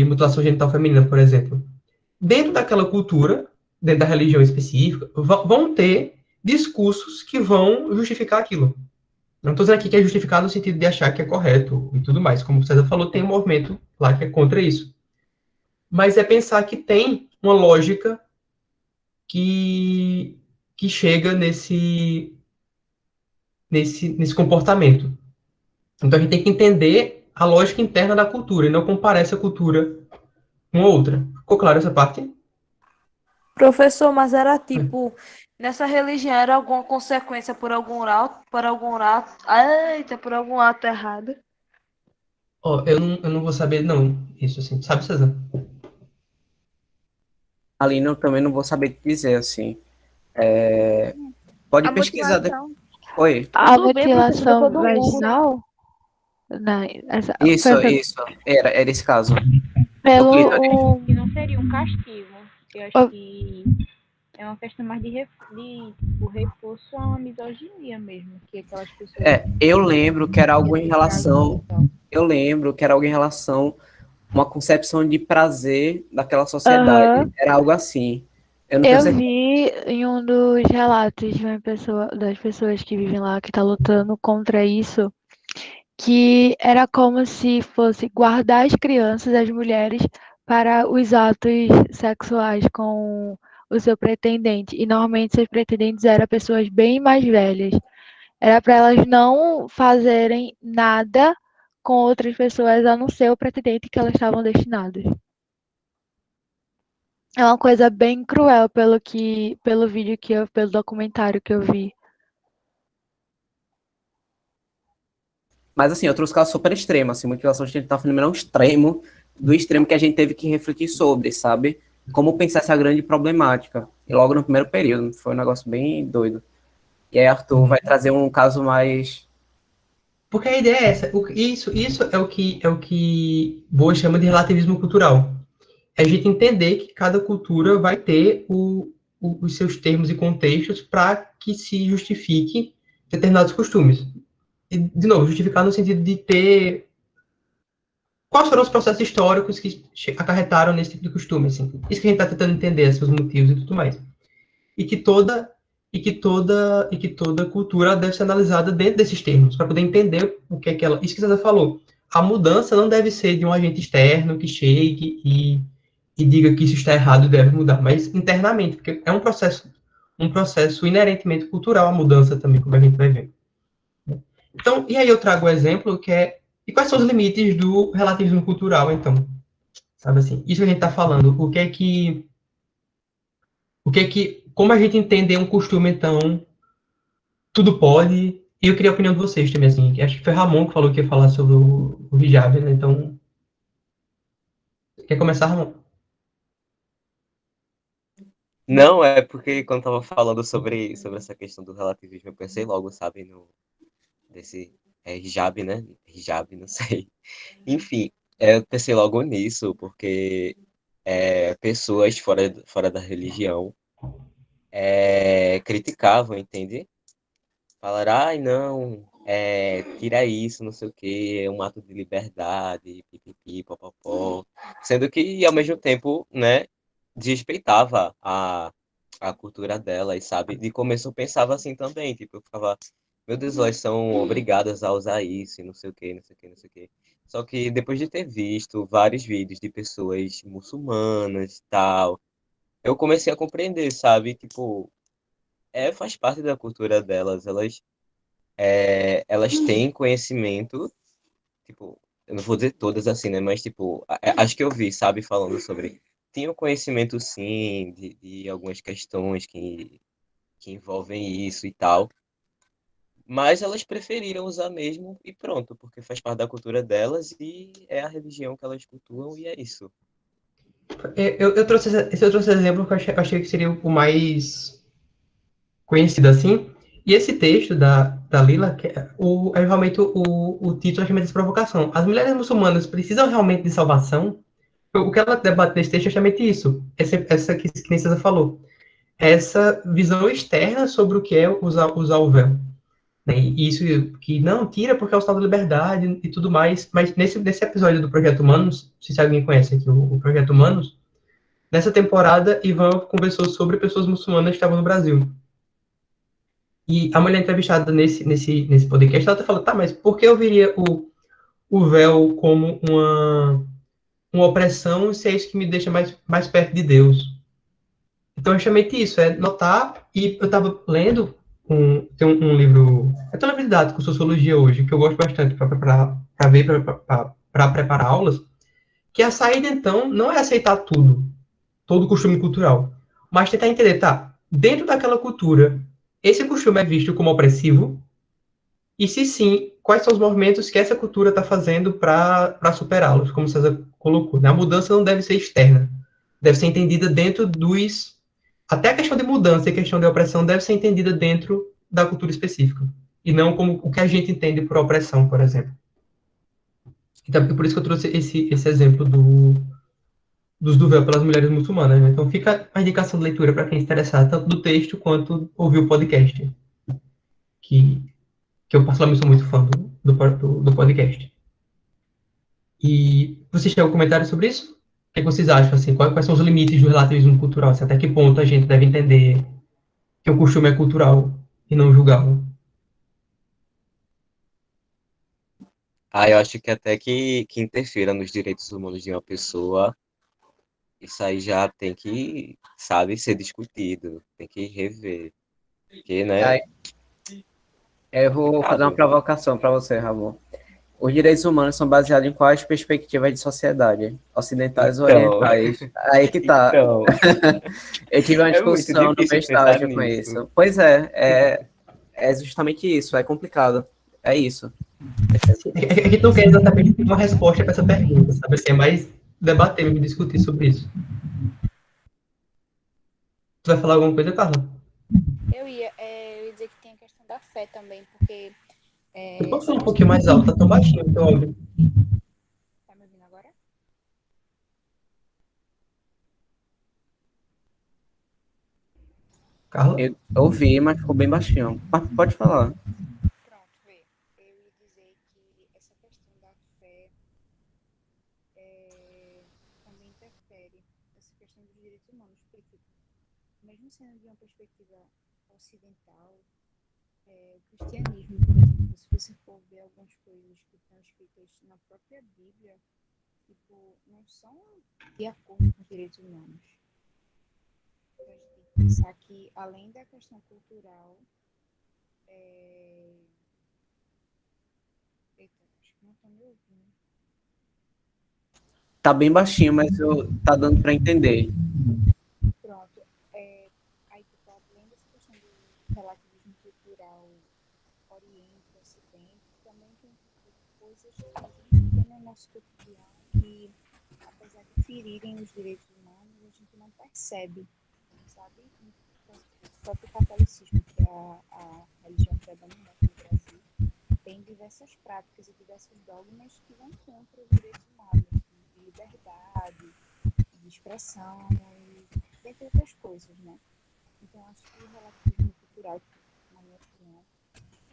mutilação genital feminina, por exemplo. Dentro daquela cultura, dentro da religião específica, vão ter discursos que vão justificar aquilo. Não estou dizendo aqui que é justificado no sentido de achar que é correto e tudo mais. Como o César falou, tem um movimento lá que é contra isso. Mas é pensar que tem uma lógica que chega nesse comportamento. Então a gente tem que entender a lógica interna da cultura, e não comparar essa cultura com outra. Ficou claro essa parte? Professor, mas era tipo, nessa religião era alguma consequência por algum ato errado? Ó, eu não vou saber, não. Isso, assim. Sabe, César? Ali eu também não vou saber te dizer, assim. Pode A pesquisar motivação. Oi. A Tudo bem, professor, mutilação depois do Google. vaginal, não, Isso, isso. Era esse caso. Do clítoris. pelo Que não seria um castigo. Eu acho que é uma questão mais de tipo, reforço a misoginia mesmo, que aquelas pessoas Eu lembro que era algo em se relação. e tal. Eu lembro que era algo em relação a uma concepção de prazer daquela sociedade. Aham. Era algo assim. Eu não tenho Eu certeza. vi em um dos relatos de uma pessoa, das pessoas que vivem lá, que tá lutando contra isso, que era como se fosse guardar as crianças, as mulheres, para os atos sexuais com o seu pretendente. E normalmente seus pretendentes eram pessoas bem mais velhas. Era para elas não fazerem nada com outras pessoas a não ser o pretendente que elas estavam destinadas. É uma coisa bem cruel pelo vídeo pelo documentário que eu vi. Mas assim, outros casos super extremos, assim, mutilação genital feminina é um extremo do extremo que a gente teve que refletir sobre, sabe? Como pensar essa grande problemática. E logo no primeiro período, foi um negócio bem doido. E aí Arthur vai trazer um caso mais. Porque a ideia é essa. Isso é o que Boa chama de relativismo cultural. É a gente entender que cada cultura vai ter os seus termos e contextos para que se justifique determinados costumes. E, de novo, justificar no sentido de ter quais foram os processos históricos que acarretaram nesse tipo de costume. Assim. Isso que a gente está tentando entender, seus motivos e tudo mais. E que toda cultura deve ser analisada dentro desses termos, para poder entender o que é que ela. Isso que você falou. A mudança não deve ser de um agente externo que chegue e diga que isso está errado e deve mudar, mas internamente, porque é um processo inerentemente cultural a mudança também, como a gente vai ver. Então, e aí eu trago o exemplo que é, e quais são os limites do relativismo cultural, então? Sabe assim, isso que a gente está falando, como a gente entender um costume, então, tudo pode, e eu queria a opinião de vocês também, assim, acho que foi Ramon que falou que ia falar sobre o hijab, né, então, quer começar, Ramon? Não, é porque quando tava falando sobre essa questão do relativismo, eu pensei logo, sabe, no desse hijab, né? Hijab, não sei. Enfim, eu pensei logo nisso, porque pessoas fora da religião criticavam, entende? Falaram, ai, não, tira isso, não sei o quê, é um ato de liberdade, pipipi, popopó. Sendo que, ao mesmo tempo, né, desrespeitava a cultura delas, sabe? De começo eu pensava assim também, tipo, eu ficava, meu Deus, elas são obrigadas a usar isso, e não sei o quê, não sei o quê, não sei o quê. Só que depois de ter visto vários vídeos de pessoas muçulmanas e tal, eu comecei a compreender, sabe? Tipo, faz parte da cultura delas, elas têm conhecimento, tipo, eu não vou dizer todas assim, né? Mas, tipo, acho que eu vi, sabe, falando sobre. Tinham conhecimento, sim, de algumas questões que envolvem isso e tal. Mas elas preferiram usar mesmo e pronto, porque faz parte da cultura delas e é a religião que elas cultuam e é isso. Eu trouxe esse outro exemplo que eu achei que seria o mais conhecido assim. E esse texto da Lila, realmente o título chama de provocação. As mulheres muçulmanas precisam realmente de salvação? O que ela debate nesse texto é justamente isso. Essa que a César falou. Essa visão externa sobre o que é usar o véu. Né? E isso que não tira porque é o estado da liberdade e tudo mais. Mas nesse episódio do Projeto Humanos, não sei se alguém conhece aqui o Projeto Humanos, nessa temporada, Ivan conversou sobre pessoas muçulmanas que estavam no Brasil. E a mulher entrevistada nesse podcast, ela tá falando, tá, mas por que eu veria o véu como uma opressão se é isso que me deixa mais perto de Deus? Então, é justamente isso, é notar, e eu estava lendo, tem um livro, é um livro didático, Sociologia hoje, que eu gosto bastante para para ver, para preparar aulas, que a saída, então, não é aceitar tudo, todo costume cultural, mas tentar entender, tá, dentro daquela cultura, esse costume é visto como opressivo, e se sim, quais são os movimentos que essa cultura está fazendo para superá-los, como o César colocou, né? A mudança não deve ser externa, deve ser entendida dentro dos... Até a questão de mudança e a questão de opressão deve ser entendida dentro da cultura específica, e não como o que a gente entende por opressão, por exemplo. Então, por isso que eu trouxe esse exemplo dos do véu pelas mulheres muçulmanas, né? Então fica a indicação de leitura para quem se interessar, tanto do texto quanto ouvir o podcast, que eu particularmente sou muito fã do podcast. E vocês têm algum comentário sobre isso? O que vocês acham? Assim, quais são os limites do relativismo cultural? Assim, até que ponto a gente deve entender que o costume é cultural e não julgá-lo? Eu acho que até que interfira nos direitos humanos de uma pessoa, isso aí já tem que, sabe, ser discutido, tem que rever. Porque, né? Aí, eu vou fazer uma provocação para você, Ramon. Os direitos humanos são baseados em quais perspectivas de sociedade? Ocidentais ou Então, orientais? Aí que tá. então, Eu tive uma é muito discussão no difícil pensar estágio com nisso. isso. Pois é justamente isso, é complicado. É isso. A gente não quer exatamente uma resposta para essa pergunta, sabe? Assim, é mais debater e discutir sobre isso. Tu vai falar alguma coisa, Carla? Eu ia dizer que tem a questão da fé também, porque... Eu posso falar um pouquinho mais alto, tá tão baixinho o teu áudio. Tá me ouvindo agora? Carla? Eu ouvi, mas ficou bem baixinho. Mas pode falar. Pronto, vê. Eu ia dizer que essa questão da fé também interfere nessa questão dos direitos humanos, porque mesmo sendo de uma perspectiva ocidental, o cristianismo, por exemplo, se você for ver algumas coisas que estão escritas na própria Bíblia, tipo, não são de acordo com os direitos humanos. A gente tem que pensar que, além da questão cultural, eita, acho que não estou me ouvindo. Tá bem baixinho, mas tá dando para entender. Pronto. Aí, tipo, além dessa questão do relativismo cultural Oriente, Ocidente, também tem coisas que a gente tem no nosso cotidiano que, apesar de ferirem os direitos humanos, a gente não percebe, sabe? O próprio catolicismo, que é a religião predominante no Brasil, tem diversas práticas e diversos dogmas que vão contra os direitos humanos, de liberdade, de expressão, e dentre outras coisas, né? Então, acho que o relativismo cultural, na minha opinião,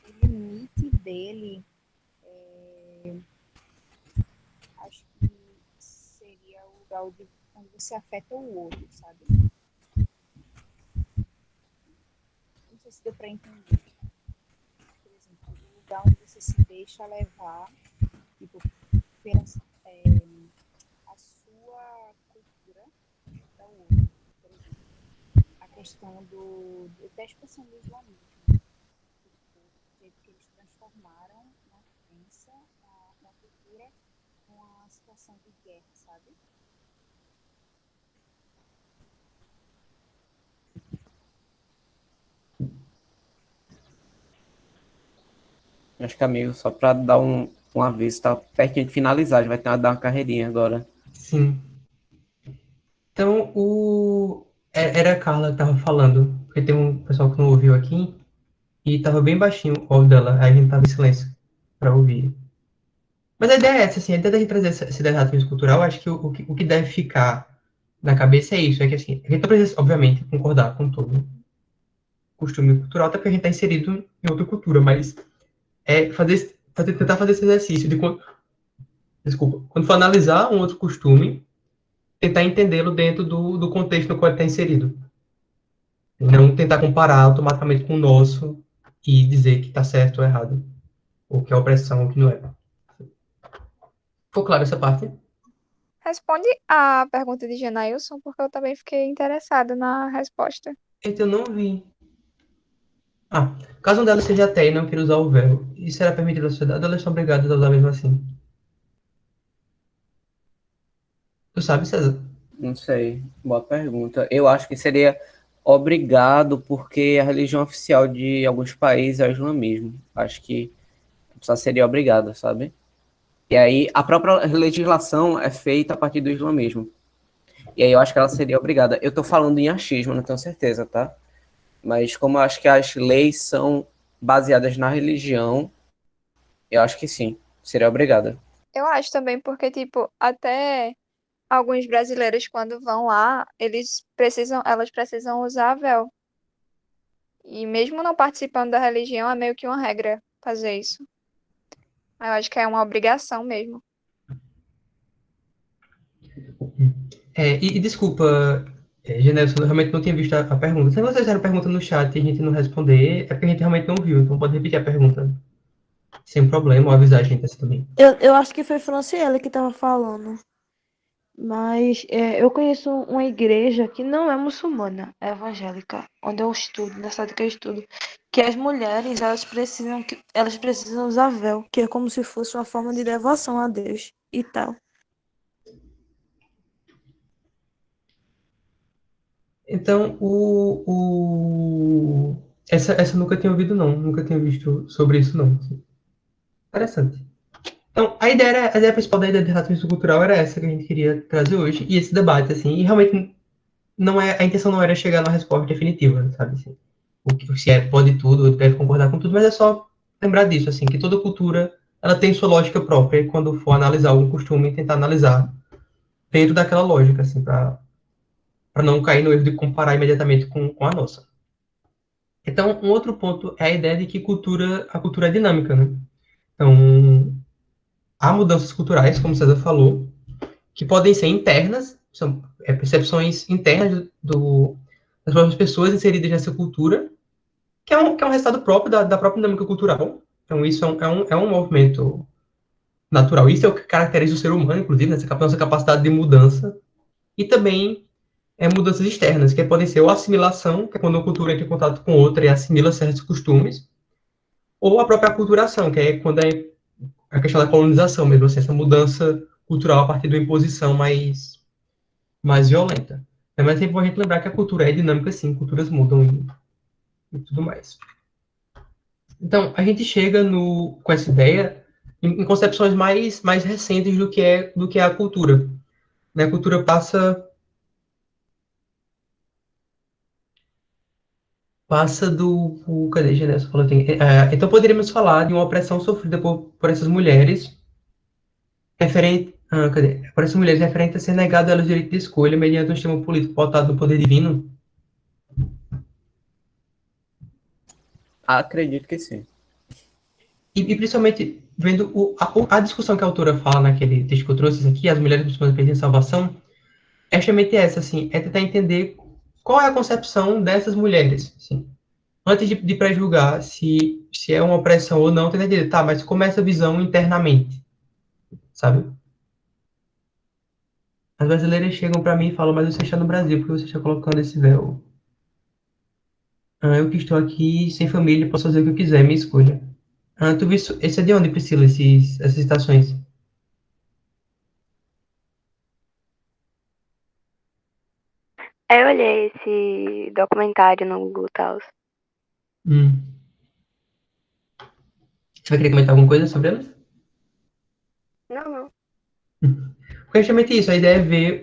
o limite dele, acho que seria o lugar onde você afeta o outro, sabe? Não sei se deu para entender. Por exemplo, o lugar onde você se deixa levar, tipo, pela a sua cultura da outra, por exemplo. A questão da expansão do islamismo. O jeito que eles transformaram na crença, na cultura, uma situação de guerra, sabe? Acho que, amigo, só para dar um aviso, tá pertinho de finalizar, a gente vai ter que dar uma carreirinha agora. Sim. Então, era a Carla que estava falando, porque tem um pessoal que não ouviu aqui, e estava bem baixinho o áudio dela, aí a gente estava em silêncio para ouvir. Mas a ideia é essa, assim, a ideia da gente trazer esse relativismo cultural, acho que o que deve ficar na cabeça é isso, é que assim, a gente não precisa, obviamente, concordar com todo costume cultural, até porque a gente está inserido em outra cultura, mas tentar fazer esse exercício de, quando for analisar um outro costume, tentar entendê-lo dentro do contexto no qual ele está inserido. E não tentar comparar automaticamente com o nosso e dizer que está certo ou errado, ou que é opressão ou que não é. Ficou claro essa parte? Responde a pergunta de Genailson, porque eu também fiquei interessada na resposta. Eita, eu não vi. Caso um delas seja ateia e não queira usar o véu, isso será permitido à sociedade ou elas são obrigadas a usar mesmo assim? Tu sabe, César? Não sei, boa pergunta. Eu acho que seria obrigado, porque a religião oficial de alguns países é o islamismo. Acho que só seria obrigado, sabe? E aí a própria legislação é feita a partir do islamismo. E aí eu acho que ela seria obrigada. Eu tô falando em achismo, não tenho certeza, tá? Mas como eu acho que as leis são baseadas na religião, eu acho que sim, seria obrigada. Eu acho também porque, tipo, até alguns brasileiros, quando vão lá, elas precisam usar véu. E mesmo não participando da religião, é meio que uma regra fazer isso. Eu acho que é uma obrigação mesmo. E desculpa, Genelson, eu realmente não tinha visto a pergunta. Se vocês fizeram pergunta no chat e a gente não responder, é porque a gente realmente não viu, então pode repetir a pergunta. Sem problema, ou avisar a gente assim também. Eu acho que foi Franciele que tava falando. Mas eu conheço uma igreja que não é muçulmana, é evangélica, onde eu estudo, na cidade que eu estudo, que as mulheres elas precisam usar véu, que é como se fosse uma forma de devoção a Deus e tal. Então, essa eu nunca tinha ouvido, não. Nunca tinha visto sobre isso, não. Interessante. Então, a ideia principal da ideia de relativismo cultural era essa que a gente queria trazer hoje, e esse debate, assim, e realmente a intenção não era chegar numa resposta definitiva, sabe, assim, se pode tudo, ou deve concordar com tudo, mas é só lembrar disso, assim, que toda cultura, ela tem sua lógica própria, e quando for analisar algum costume, tentar analisar dentro daquela lógica, assim, para não cair no erro de comparar imediatamente com a nossa. Então, um outro ponto é a ideia de que a cultura é dinâmica, né? Então, há mudanças culturais, como o César falou, que podem ser internas, são percepções internas das próprias pessoas inseridas nessa cultura, que é um resultado próprio da própria dinâmica cultural. Então, isso é um movimento natural. Isso é o que caracteriza o ser humano, inclusive, nessa nossa capacidade de mudança. E também mudanças externas, que podem ser ou assimilação, que é quando uma cultura entra em contato com outra e assimila certos costumes, ou a própria aculturação, que é quando é a questão da colonização mesmo, assim, essa mudança cultural a partir de uma imposição mais violenta. Mas é sempre bom a gente lembrar que a cultura é dinâmica, sim, culturas mudam e tudo mais. Então, a gente chega com essa ideia em concepções mais recentes do que é a cultura. Né? A cultura passa cadê, Genésio? Falou assim, então, poderíamos falar de uma opressão sofrida por essas mulheres, por essas mulheres referente a ser negado a elas o direito de escolha mediante um sistema político pautado no poder divino? Acredito que sim. E principalmente, vendo a discussão que a autora fala naquele texto que eu trouxe aqui, as mulheres muçulmanas perdem salvação, é justamente essa, assim, é tentar entender qual é a concepção dessas mulheres, assim. Antes de pré-julgar se é uma opressão ou não, tentar entender, tá, mas como é essa visão internamente, sabe? As brasileiras chegam para mim e falam, mas você está no Brasil, porque você está colocando esse véu? Eu que estou aqui sem família, posso fazer o que eu quiser, minha escolha. Tu viu isso? Esse é de onde, Priscila, essas citações? Eu olhei esse documentário no Google Tals. Hum. Você vai querer comentar alguma coisa sobre elas? Não. Porque é justamente isso, a ideia é ver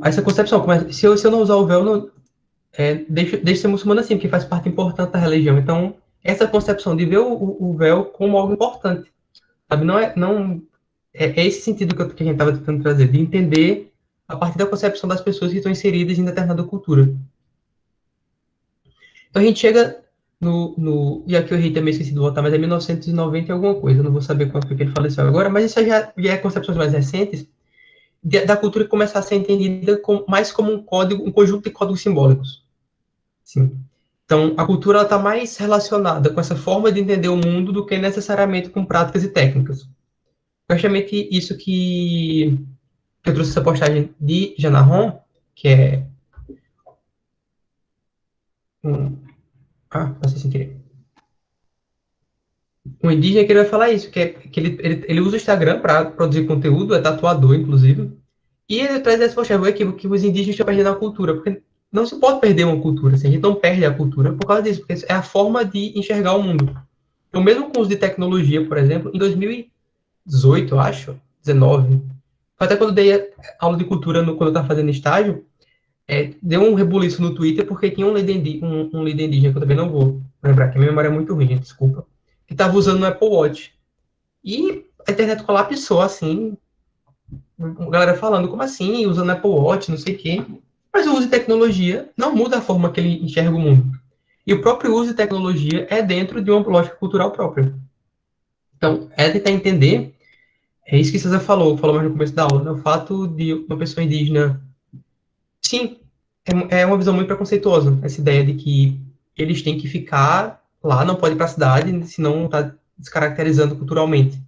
essa concepção. Se eu não usar o véu, deixa de ser muçulmano assim, porque faz parte importante da religião. Então, essa concepção de ver o véu como algo importante, sabe? É esse sentido que a gente estava tentando trazer, de entender a partir da concepção das pessoas que estão inseridas em determinada cultura. Então, a gente chega e aqui eu também esqueci de voltar, mas é 1990 e alguma coisa, eu não vou saber quando foi que ele faleceu agora, mas isso já é concepções mais recentes, da cultura que começa a ser entendida mais como um conjunto de códigos simbólicos. Sim. Então, a cultura está mais relacionada com essa forma de entender o mundo do que necessariamente com práticas e técnicas. Justamente isso que eu trouxe essa postagem de Janaron, que é passei sem querer. um indígena que ele vai falar isso, que ele usa o Instagram para produzir conteúdo, é tatuador, inclusive, e ele traz essa, poxa, o equívoco que os indígenas estão perdendo a cultura, porque não se pode perder uma cultura, assim, a gente não perde a cultura por causa disso, porque é a forma de enxergar o mundo. Então, mesmo com o uso de tecnologia, por exemplo, em 2018, eu acho, 19, até quando eu dei aula de cultura, quando eu estava fazendo estágio, deu um rebuliço no Twitter, porque tinha um líder indígena, que eu também não vou lembrar, que a minha memória é muito ruim, gente, desculpa, que estava usando o Apple Watch. E a internet colapsou, assim, a galera falando, como assim, usando Apple Watch, não sei o quê. Mas o uso de tecnologia não muda a forma que ele enxerga o mundo. E o próprio uso de tecnologia é dentro de uma lógica cultural própria. Então, é tentar entender, é isso que César falou mais no começo da aula, né? O fato de uma pessoa indígena. Sim, é uma visão muito preconceituosa, essa ideia de que eles têm que ficar lá, não pode ir para a cidade, senão está descaracterizando culturalmente.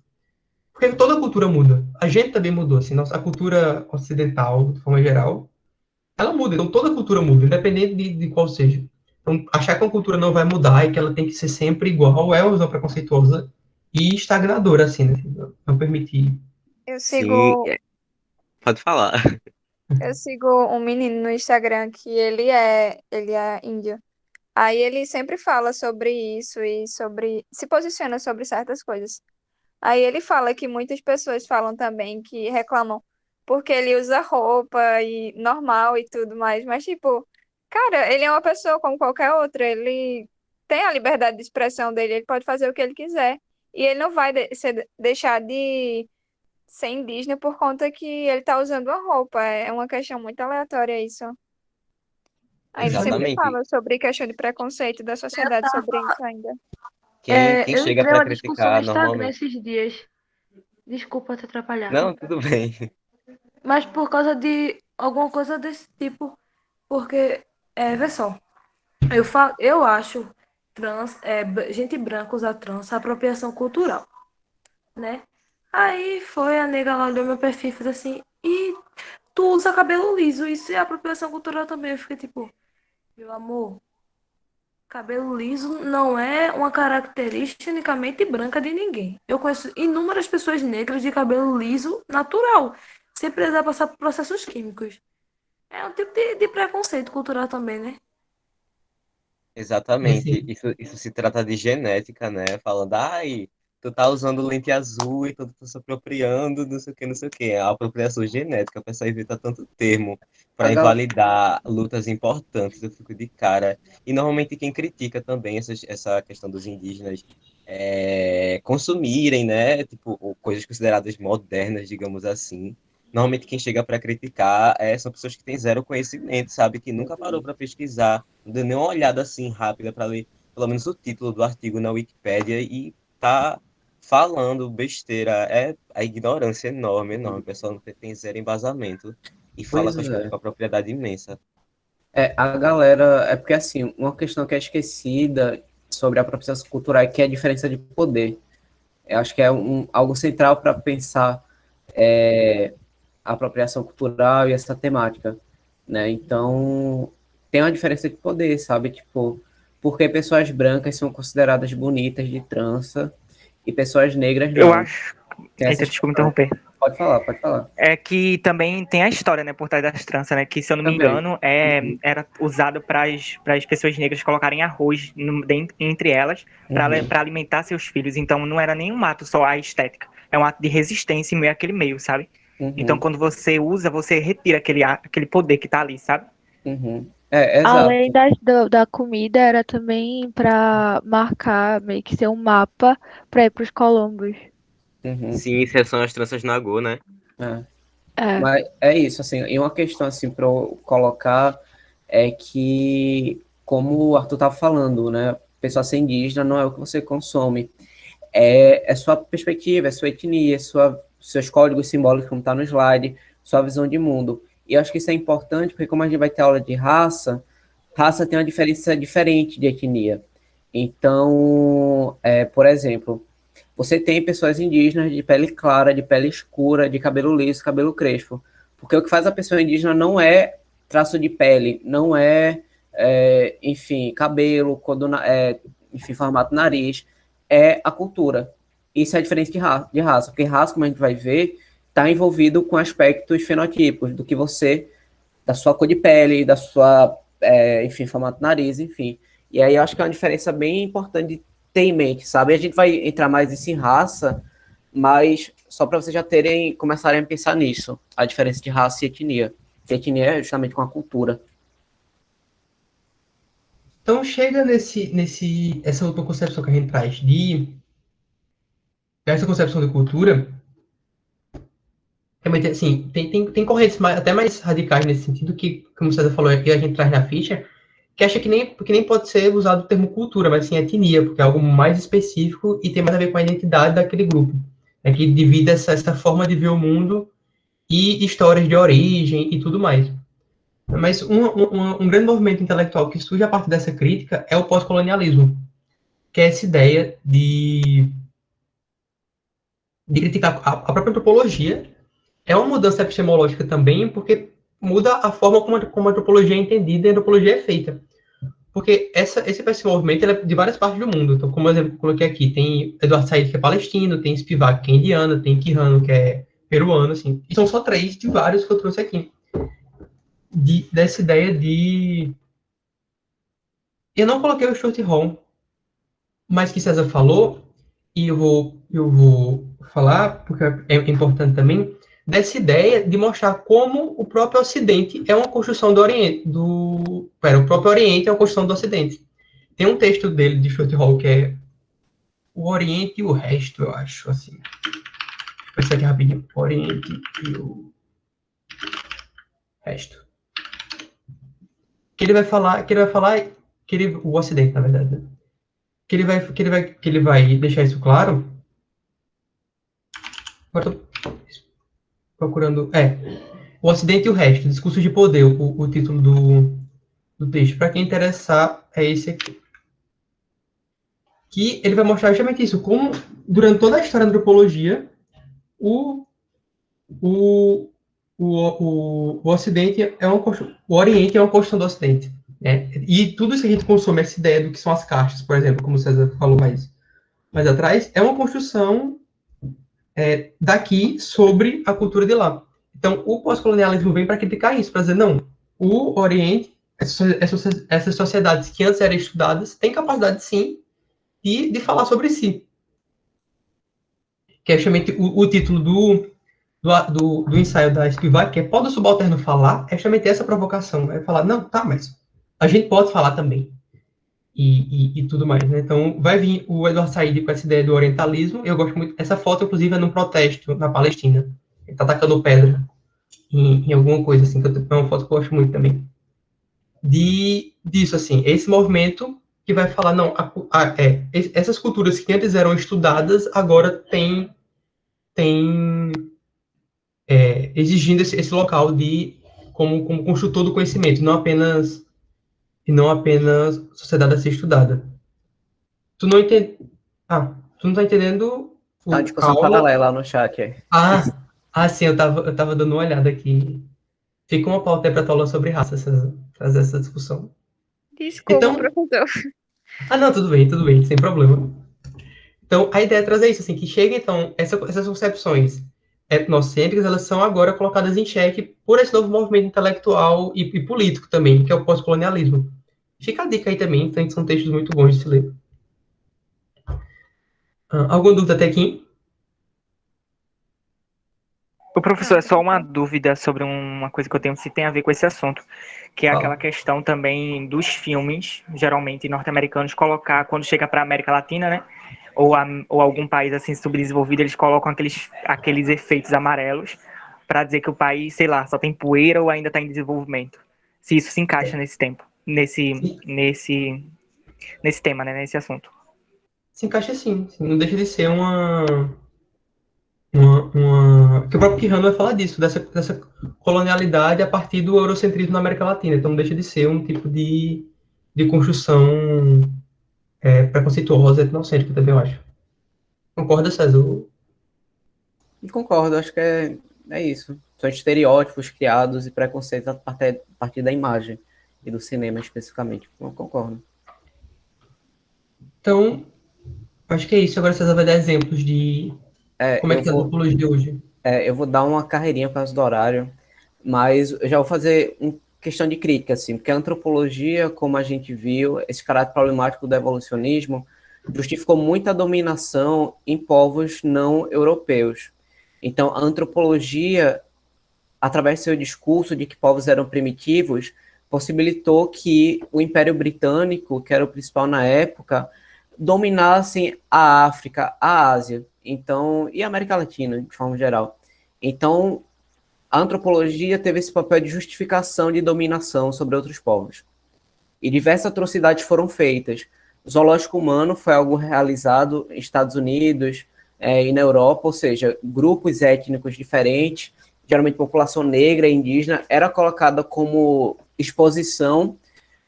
Porque toda cultura muda. A gente também mudou, assim, a cultura ocidental, de forma geral, ela muda. Então toda cultura muda, independente de qual seja. Então achar que uma cultura não vai mudar e que ela tem que ser sempre igual é uma visão preconceituosa e estagnadora, assim, né? Não permitir. Eu Sim, sigo, pode falar. eu sigo um menino no Instagram que ele é índio. Aí ele sempre fala sobre isso e se posiciona sobre certas coisas. Aí ele fala que muitas pessoas falam também que reclamam porque ele usa roupa e normal e tudo mais, mas tipo, cara, ele é uma pessoa como qualquer outra, ele tem a liberdade de expressão dele, ele pode fazer o que ele quiser. E ele não vai deixar de ser indígena por conta que ele tá usando uma roupa. É uma questão muito aleatória isso. Aí ele sempre Exatamente. fala sobre questão de preconceito da sociedade sobre isso ainda. Quem Eu chega entrei para uma discussão no criticar Instagram normalmente. esses dias. Desculpa te atrapalhar. Não, tudo bem. Mas por causa de alguma coisa desse tipo. Porque, vê só, eu acho gente branca usar trans apropriação cultural, né? Aí foi a nega lá, olhou meu perfil e fez assim, e tu usa cabelo liso, isso é apropriação cultural também. Eu fiquei tipo, meu amor, cabelo liso não é uma característica unicamente branca de ninguém. Eu conheço inúmeras pessoas negras de cabelo liso natural, sem precisar passar por processos químicos. É um tipo de preconceito cultural também, né? Exatamente. Isso se trata de genética, né? Falando, ai, tu tá usando lente azul e tu tá se apropriando, não sei o que, não sei o que. É a apropriação genética, a pessoa inventa tanto termo A para gal... invalidar lutas importantes, eu fico de cara. E normalmente quem critica também essa questão dos indígenas consumirem, né? Tipo, ou coisas consideradas modernas, digamos assim. Normalmente quem chega para criticar são pessoas que têm zero conhecimento, sabe? Que nunca parou para pesquisar, não deu nem uma olhada assim rápida para ler pelo menos o título do artigo na Wikipédia e tá falando besteira. É a ignorância enorme, enorme. O pessoal não tem zero embasamento e fala Pois com é. com a propriedade imensa. A galera. É porque, assim, uma questão que é esquecida sobre a apropriação cultural é que é a diferença de poder. Eu acho que é algo central para pensar a apropriação cultural e essa temática, né? Então, tem uma diferença de poder, sabe? Tipo, porque pessoas brancas são consideradas bonitas de trança e pessoas negras Eu não. acho. Tem Eita, essas desculpa questões. interromper. Pode falar, pode falar. É que também tem a história, né, por trás das tranças, né? Que, se eu não me Também. engano, era usado para as pessoas negras colocarem arroz entre elas para alimentar seus filhos. Então não era nem um ato só a estética. É um ato de resistência em meio àquele meio, sabe? Então Uhum. quando você usa, você retira aquele poder que tá ali, sabe? Uhum. Além Exato. da comida, era também para marcar, meio que ser um mapa para ir para os Colombos. Uhum. Sim, isso são as tranças Nagô, né? É. É, Mas é isso, assim, e uma questão, assim, para eu colocar é que, como o Arthur estava falando, né, pessoa ser indígena não é o que você consome, é sua perspectiva, é sua etnia, seus códigos simbólicos, como está no slide, sua visão de mundo. E eu acho que isso é importante, porque como a gente vai ter aula de raça, raça tem uma diferença diferente de etnia. Então, por exemplo, você tem pessoas indígenas de pele clara, de pele escura, de cabelo liso, cabelo crespo. Porque o que faz a pessoa indígena não é traço de pele, não enfim, cabelo, enfim, formato nariz. é a cultura. Isso é diferente de raça, porque raça, como a gente vai ver, está envolvido com aspectos fenotipos, do que você, da sua cor de pele, da sua, enfim, formato do nariz, enfim. E aí eu acho que é uma diferença bem importante de ter em mente, sabe? A gente vai entrar mais nisso em raça, mas só para vocês já começarem a pensar nisso, a diferença de raça e etnia. Que etnia é justamente com a cultura. Então chega essa outra concepção que a gente traz dessa concepção de cultura, realmente, assim, tem correntes até mais radicais nesse sentido que, como o César falou, que a gente traz na ficha, que acha que nem pode ser usado o termo cultura, mas sim etnia, porque é algo mais específico e tem mais a ver com a identidade daquele grupo, né, que divide essa forma de ver o mundo e histórias de origem e tudo mais. Mas um grande movimento intelectual que surge a partir dessa crítica é o pós-colonialismo, que é essa ideia de criticar a própria antropologia. É uma mudança epistemológica também, porque muda a forma como a antropologia é entendida e a antropologia é feita. Porque esse movimento é de várias partes do mundo. Então, como exemplo, coloquei aqui, tem Eduardo Said, que é palestino, tem Spivak, que é indiano, tem Quijano, que é peruano, assim. E são só 3 de vários que eu trouxe aqui. Dessa ideia de... Eu não coloquei o Short Hall, mas que César falou, e eu vou falar, porque é importante também, dessa ideia de mostrar como o próprio Ocidente é uma construção do Oriente, o próprio Oriente é uma construção do Ocidente. Tem um texto dele, de Short Hall, que é O Oriente e o Resto, eu acho, assim. Vou pensar aqui rapidinho. O Oriente e o Resto. Que ele vai falar, o Ocidente, na verdade, né? Que ele vai deixar isso claro. Agora tô procurando. O Ocidente e o Resto, Discurso de Poder, o título do texto. Para quem interessar, é esse aqui. Que ele vai mostrar justamente isso, como durante toda a história da antropologia, o Ocidente o Oriente é uma construção do Ocidente. Né? E tudo isso que a gente consome, essa ideia do que são as caixas, por exemplo, como o César falou mais atrás, é uma construção daqui sobre a cultura de lá. Então, o pós-colonialismo vem para criticar isso, para dizer, não, o Oriente, essas sociedades que antes eram estudadas, têm capacidade, sim, de falar sobre si. Que é justamente o título do ensaio da Spivak, que é Pode o Subalterno Falar? É justamente essa provocação. É falar, não, tá, mas a gente pode falar também. E tudo mais, né? Então, vai vir o Eduardo Said com essa ideia do orientalismo. Eu gosto muito. Essa foto, inclusive, é num protesto na Palestina. Ele tá atacando pedra em alguma coisa, assim, que é uma foto que eu gosto muito também. Disso, assim, esse movimento que vai falar, não, essas culturas que antes eram estudadas, agora tem exigindo esse local como construtor do conhecimento, não apenas sociedade a ser estudada. Tu não entende? Tu não tá entendendo Tá uma a discussão aula? paralela no chat aí. Sim, eu tava dando uma olhada aqui. Fica uma pauta aí pra tu aula sobre raça, fazer essa discussão. Desculpa, Então, professor. não, tudo bem, sem problema. Então, a ideia é trazer isso, assim, que chega, então, essas concepções etnocêntricas, elas são agora colocadas em xeque por esse novo movimento intelectual e político também, que é o pós-colonialismo. Fica a dica aí também, então, são textos muito bons de se ler. Alguma dúvida até aqui? O professor, é só uma dúvida sobre uma coisa que eu tenho, se tem a ver com esse assunto, que é aquela questão também dos filmes, geralmente norte-americanos, colocar, quando chega para a América Latina, né, ou algum país assim subdesenvolvido, eles colocam aqueles efeitos amarelos para dizer que o país, sei lá, só tem poeira ou ainda está em desenvolvimento. Se isso se encaixa nesse tema, né, nesse assunto. Se encaixa sim. Não deixa de ser que o próprio Quijano vai falar disso, dessa colonialidade a partir do eurocentrismo na América Latina. Então, não deixa de ser um tipo de construção preconceituosa, etnocêntrica também, eu acho. Concorda, César? Concordo, acho que é isso. São estereótipos criados e preconceitos a partir da imagem e do cinema especificamente. Eu concordo. Então, Acho que é isso. Agora César vai dar exemplos de como é Eu que é a vou, antropologia hoje. eu vou dar uma carreirinha por causa do horário, mas eu já vou fazer uma questão de crítica, assim, porque a antropologia, como a gente viu, esse caráter problemático do evolucionismo, justificou muita dominação em povos não europeus. Então, a antropologia, através do seu discurso de que povos eram primitivos, possibilitou que o Império Britânico, que era o principal na época, dominassem a África, a Ásia, então, e a América Latina, de forma geral. Então, a antropologia teve esse papel de justificação de dominação sobre outros povos. E diversas atrocidades foram feitas. O zoológico humano foi algo realizado nos Estados Unidos e na Europa, ou seja, grupos étnicos diferentes, geralmente população negra e indígena, era colocada como exposição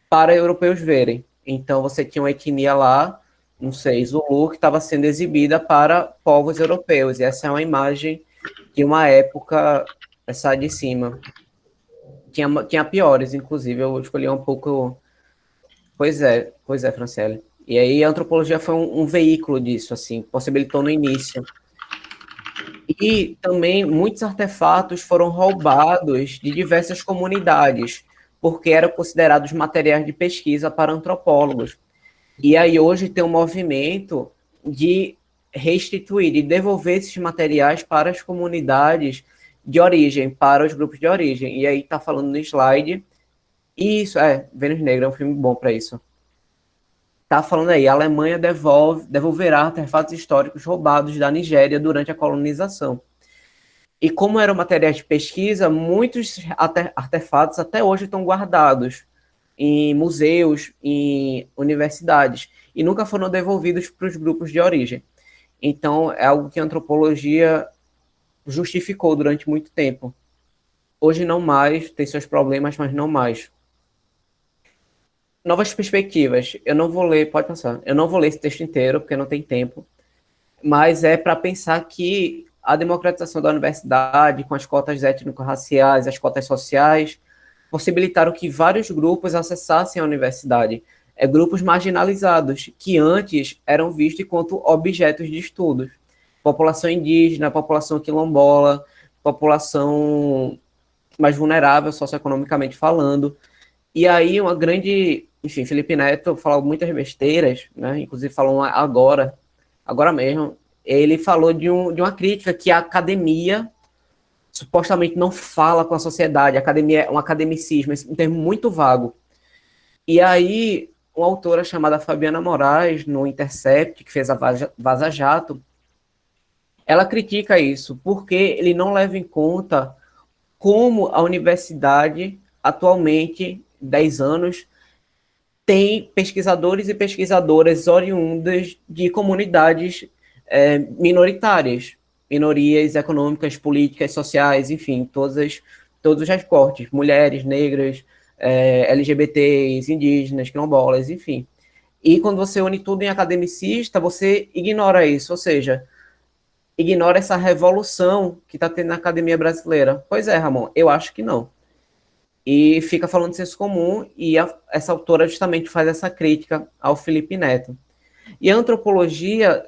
para europeus verem. Então você tinha uma etnia lá, não sei, Zulu, que estava sendo exibida para povos europeus. E essa é uma imagem de uma época, essa de cima. Tinha piores, inclusive, eu escolhi um pouco. Pois é, Franciele. E aí a antropologia foi um veículo disso, assim, possibilitou no início. E também muitos artefatos foram roubados de diversas comunidades, porque eram considerados materiais de pesquisa para antropólogos. E aí hoje tem um movimento de restituir, de devolver esses materiais para as comunidades de origem, para os grupos de origem. E aí está falando no slide. Isso, Vênus Negra é um filme bom para isso. Tá falando aí, a Alemanha devolverá artefatos históricos roubados da Nigéria durante a colonização. E como eram materiais de pesquisa, muitos artefatos até hoje estão guardados em museus, em universidades, e nunca foram devolvidos para os grupos de origem. Então, é algo que a antropologia justificou durante muito tempo. Hoje não mais, tem seus problemas, mas não mais. Novas perspectivas. Eu não vou ler, pode passar. Eu não vou ler esse texto inteiro, porque não tem tempo. Mas é para pensar que a democratização da universidade, com as cotas étnico-raciais, as cotas sociais, possibilitaram que vários grupos acessassem a universidade. Grupos marginalizados, que antes eram vistos enquanto objetos de estudos. População indígena, população quilombola, população mais vulnerável socioeconomicamente falando. E aí uma grande... Enfim, Felipe Neto falou muitas besteiras, né? Inclusive falou agora mesmo, ele falou de uma crítica que a academia supostamente não fala com a sociedade, a academia é um academicismo, um termo muito vago. E aí, uma autora chamada Fabiana Moraes, no Intercept, que fez a Vaza Jato, ela critica isso, porque ele não leva em conta como a universidade, atualmente, 10 anos, tem pesquisadores e pesquisadoras oriundas de comunidades minoritárias, minorias econômicas, políticas, sociais, enfim, todos os recortes, mulheres, negras, LGBTs, indígenas, quilombolas, enfim. E quando você une tudo em academicista, você ignora isso, ou seja, ignora essa revolução que está tendo na academia brasileira. Pois é, Ramon, eu acho que não. E fica falando de senso comum, e essa autora justamente faz essa crítica ao Felipe Neto. E a antropologia,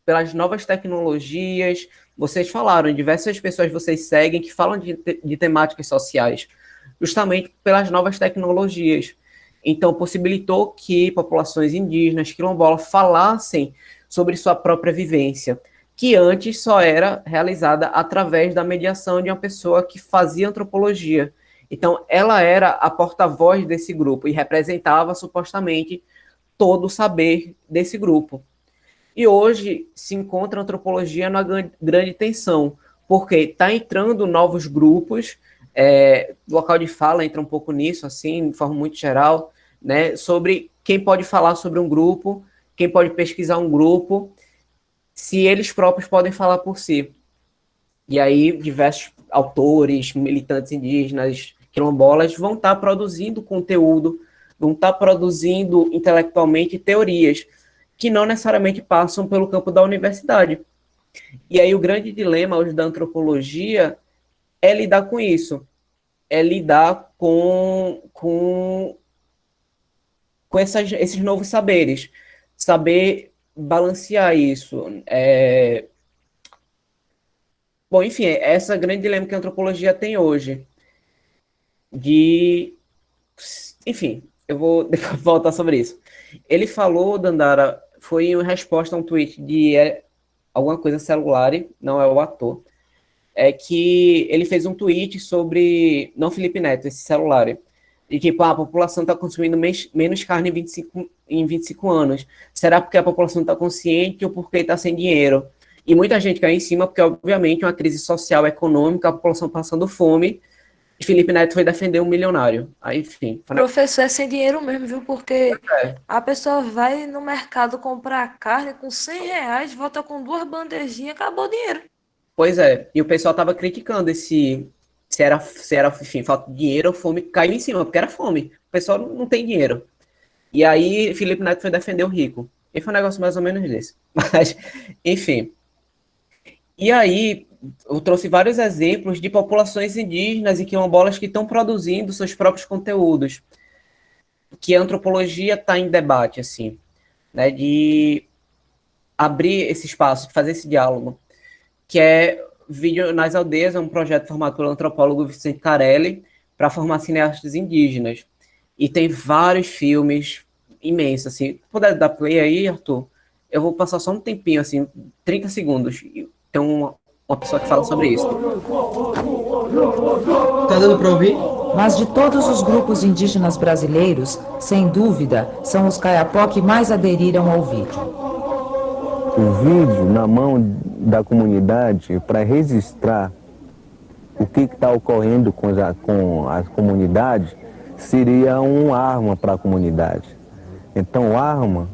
pelas novas tecnologias, vocês falaram, diversas pessoas vocês seguem que falam de temáticas sociais, justamente pelas novas tecnologias. Então, possibilitou que populações indígenas, quilombolas, falassem sobre sua própria vivência, que antes só era realizada através da mediação de uma pessoa que fazia antropologia. Então, ela era a porta-voz desse grupo e representava, supostamente, todo o saber desse grupo. E hoje se encontra a antropologia na grande tensão, porque está entrando novos grupos, local de fala entra um pouco nisso, assim, de forma muito geral, né, sobre quem pode falar sobre um grupo, quem pode pesquisar um grupo, se eles próprios podem falar por si. E aí diversos autores, militantes indígenas, quilombolas, vão estar produzindo conteúdo, vão estar produzindo intelectualmente teorias que não necessariamente passam pelo campo da universidade. E aí o grande dilema hoje da antropologia é lidar com isso, é lidar com esses novos saberes. saber balancear isso. Bom, enfim, essa grande dilema que a antropologia tem hoje, enfim, eu vou depois voltar sobre isso. Ele falou, Dandara, foi em resposta a um tweet de alguma coisa celular, não é o ator, que ele fez um tweet sobre, não Felipe Neto, esse celular, e que a população está consumindo menos carne em 25 anos. Será porque a população está consciente ou porque está sem dinheiro? E muita gente caiu em cima porque, obviamente, uma crise social, econômica, a população passando fome, e Felipe Neto foi defender um milionário. Aí, enfim. Professor é sem dinheiro mesmo, viu? Porque a pessoa vai no mercado comprar carne com R$ 100, volta com 2 bandejinhas, acabou o dinheiro. Pois é, e o pessoal tava criticando se era, enfim, falta de dinheiro ou fome, caiu em cima, porque era fome. O pessoal não tem dinheiro. E aí, Felipe Neto foi defender o rico. E foi um negócio mais ou menos desse. Mas, enfim. E aí, eu trouxe vários exemplos de populações indígenas e quilombolas que estão produzindo seus próprios conteúdos. Que a antropologia está em debate, assim, né, de abrir esse espaço, de fazer esse diálogo. Que é Vídeo nas Aldeias, é um projeto formado pelo antropólogo Vicente Carelli para formar cineastas indígenas. E tem vários filmes imensos, assim. Se puder dar play aí, Arthur, eu vou passar só um tempinho, assim, 30 segundos. Tem uma pessoa que fala sobre isso. Tá dando para ouvir? Mas de todos os grupos indígenas brasileiros, sem dúvida, são os Kayapó que mais aderiram ao vídeo. O vídeo na mão da comunidade para registrar o que está ocorrendo com a comunidade seria uma arma para a comunidade. Então, arma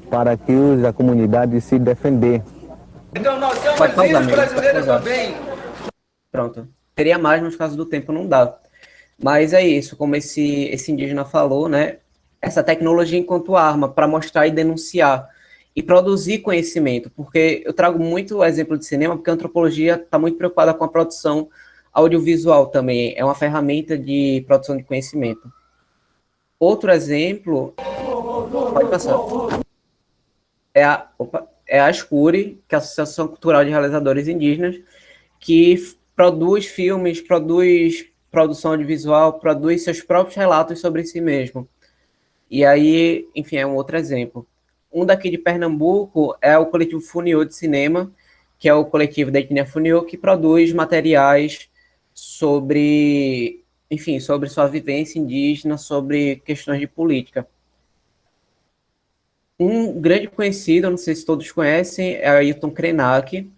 para que a comunidade se defender. Então, nós somos filhos brasileiros também. Pronto. Teria mais, mas por causa do tempo não dá. Mas é isso, como esse indígena falou, né? Essa tecnologia enquanto arma para mostrar e denunciar e produzir conhecimento, porque eu trago muito exemplo de cinema, porque a antropologia está muito preocupada com a produção audiovisual também, é uma ferramenta de produção de conhecimento. Outro exemplo, pode passar, é a ASCURI, que é a Associação Cultural de Realizadores Indígenas, que produz filmes, produz produção audiovisual, produz seus próprios relatos sobre si mesmo. E aí, enfim, é um outro exemplo. Um daqui de Pernambuco é o coletivo Funiô de Cinema, que é o coletivo da etnia Funiô, que produz materiais sobre, enfim, sobre sua vivência indígena, sobre questões de política. Um grande conhecido, não sei se todos conhecem, é Ailton Krenak.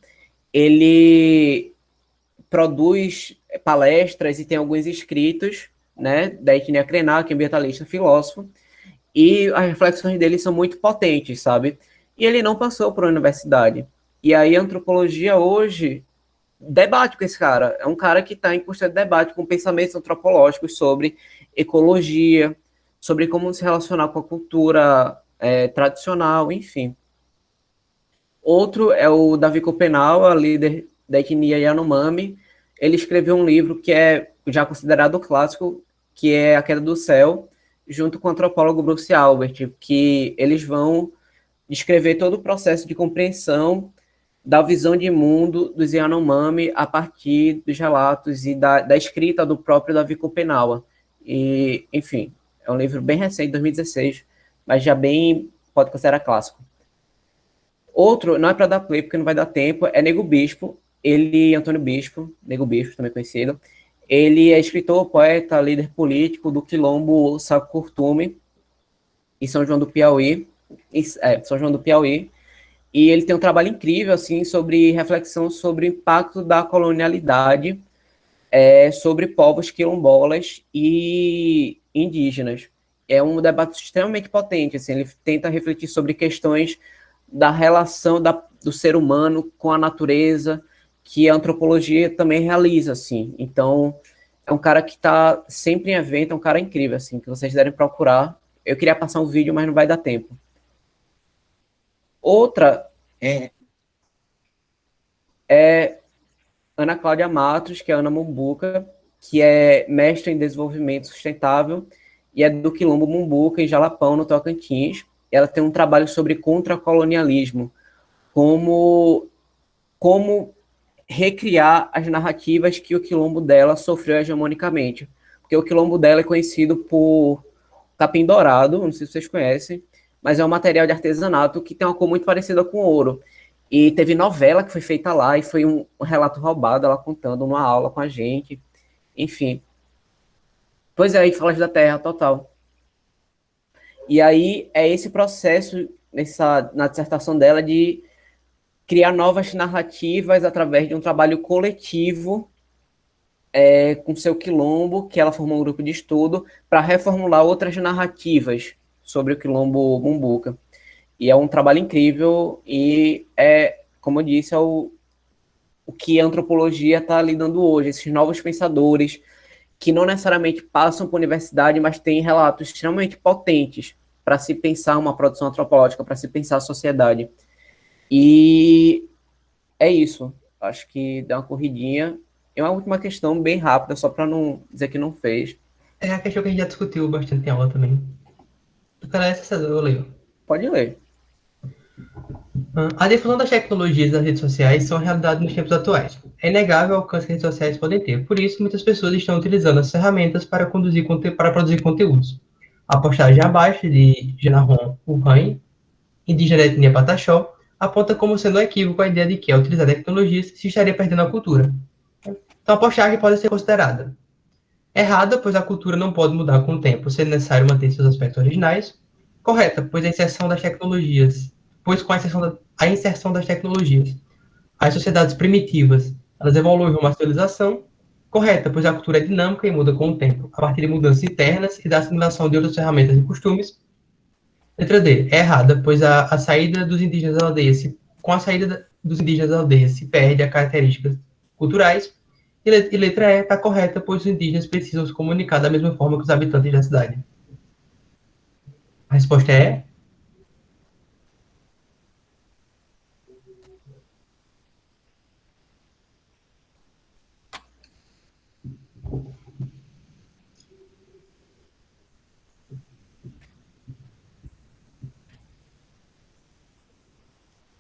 Ele produz palestras e tem alguns escritos, né, da etnia Krenak, ambientalista, filósofo, e as reflexões dele são muito potentes, sabe? E ele não passou por uma universidade. E aí a antropologia hoje debate com esse cara. É um cara que está em constante debate com pensamentos antropológicos sobre ecologia, sobre como se relacionar com a cultura tradicional, enfim. Outro é o Davi Copenaua, líder da etnia Yanomami. Ele escreveu um livro que é já considerado clássico, que é A Queda do Céu, junto com o antropólogo Bruce Albert, que eles vão descrever todo o processo de compreensão da visão de mundo dos Yanomami a partir dos relatos e da escrita do próprio Davi Copenaua. E, enfim, é um livro bem recente, 2016, mas já bem pode considerar clássico. Outro, não é para dar play, porque não vai dar tempo, é Nego Bispo, Antônio Bispo, Nego Bispo, também conhecido. Ele é escritor, poeta, líder político do quilombo Sacurtume, em São João do Piauí, e ele tem um trabalho incrível, assim, sobre reflexão sobre o impacto da colonialidade sobre povos quilombolas e indígenas. É um debate extremamente potente, assim, ele tenta refletir sobre questões da relação do ser humano com a natureza, que a antropologia também realiza, assim. Então, é um cara que está sempre em evento, é um cara incrível, assim, que vocês devem procurar. Eu queria passar um vídeo, mas não vai dar tempo. Outra é Ana Cláudia Matos, que é Ana Mumbuca, que é mestre em desenvolvimento sustentável e é do Quilombo Mumbuca, em Jalapão, no Tocantins. ela tem um trabalho sobre contracolonialismo, como recriar as narrativas que o quilombo dela sofreu hegemonicamente. Porque o quilombo dela é conhecido por capim dourado, não sei se vocês conhecem, mas é um material de artesanato que tem uma cor muito parecida com ouro. E teve novela que foi feita lá, e foi um relato roubado, ela contando numa aula com a gente. Enfim. Pois é, e Falas da Terra, total. E aí é esse processo, na dissertação dela, de criar novas narrativas através de um trabalho coletivo com seu quilombo, que ela formou um grupo de estudo, para reformular outras narrativas sobre o quilombo Mumbuca. E é um trabalho incrível e como eu disse, o que a antropologia está lidando hoje, esses novos pensadores que não necessariamente passam para a universidade, mas têm relatos extremamente potentes para se pensar uma produção antropológica, para se pensar a sociedade. E é isso. Acho que deu uma corridinha. E uma última questão bem rápida, só para não dizer que não fez. É a questão que a gente já discutiu bastante em aula também. Tu quer ler essa, César? Eu leio. Pode ler. A difusão das tecnologias das redes sociais são a realidade nos tempos atuais. É inegável o alcance que as redes sociais podem ter. Por isso, muitas pessoas estão utilizando as ferramentas para produzir conteúdos. A postagem abaixo de Genarron Urrain, indígena da etnia Pataxó, aponta como sendo um equívoco a ideia de que, ao utilizar tecnologias, se estaria perdendo a cultura. Então, a postagem pode ser considerada errada, pois a cultura não pode mudar com o tempo, sendo necessário manter seus aspectos originais. Correta, pois com a inserção das tecnologias, as sociedades primitivas, elas evoluem rumo à civilização. Correta, pois a cultura é dinâmica e muda com o tempo, a partir de mudanças internas e da assimilação de outras ferramentas e costumes. Letra D, é errada, pois a saída dos indígenas da aldeia se perde as características culturais. E letra E está correta, pois os indígenas precisam se comunicar da mesma forma que os habitantes da cidade. A resposta é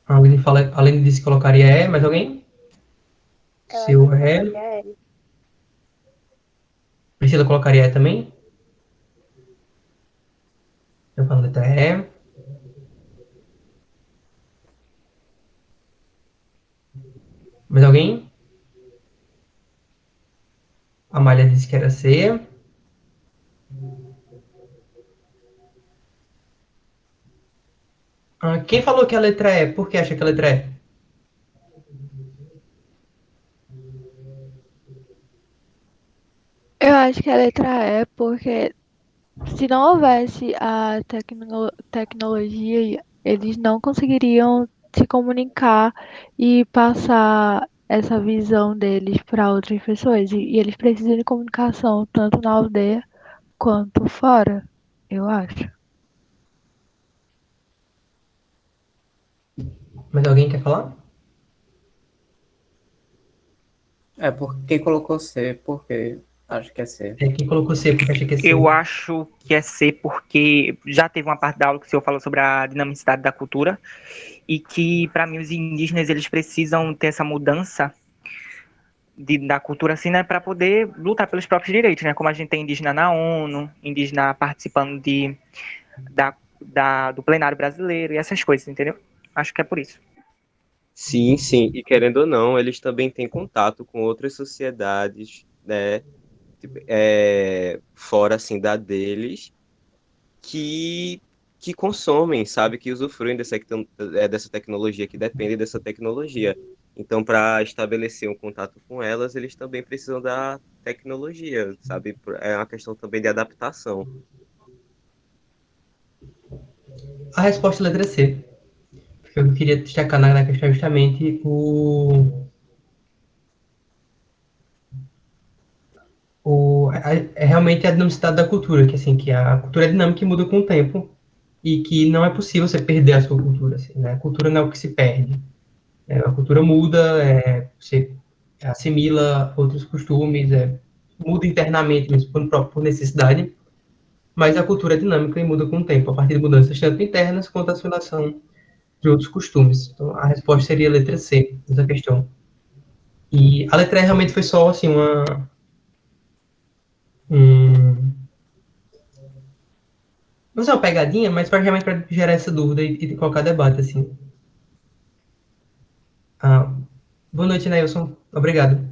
alguém fala, além disso, colocaria E, mais alguém? Seu E. Priscila colocaria E também? Eu falo letra E. Mais alguém? A Amália disse que era C. Quem falou que a letra E? Por que acha que a letra E? Eu acho que a letra E porque se não houvesse a tecnologia, eles não conseguiriam se comunicar e passar essa visão deles para outras pessoas. E eles precisam de comunicação tanto na aldeia quanto fora, eu acho. Mais alguém quer falar? Quem colocou C, porque acho que é C. Quem colocou C, porque acha que é C. Eu acho que é C porque já teve uma parte da aula que o senhor falou sobre a dinamicidade da cultura e que, para mim, os indígenas eles precisam ter essa mudança da cultura assim, né, para poder lutar pelos próprios direitos, né, como a gente tem indígena na ONU, indígena participando do plenário brasileiro e essas coisas, entendeu? Acho que é por isso. Sim, sim, e querendo ou não, eles também têm contato com outras sociedades, né, fora assim da deles, que consomem, sabe, que usufruem dessa tecnologia, que dependem dessa tecnologia. Então, para estabelecer um contato com elas, eles também precisam da tecnologia, sabe? É uma questão também de adaptação. A resposta é letra C. Porque eu queria destacar na questão justamente realmente a dinamicidade da cultura, que assim, que a cultura é dinâmica e muda com o tempo, e que não é possível você perder a sua cultura, assim, né? A cultura não é o que se perde. A cultura muda, você assimila outros costumes, muda internamente, mas por necessidade. mas a cultura é dinâmica e muda com o tempo, a partir de mudanças tanto internas quanto a assimilação de outros costumes. Então, a resposta seria a letra C, nessa questão. E a letra E realmente foi só, assim, não sei, uma pegadinha, mas realmente para gerar essa dúvida e colocar debate, assim. Boa noite, Neilson. Obrigado.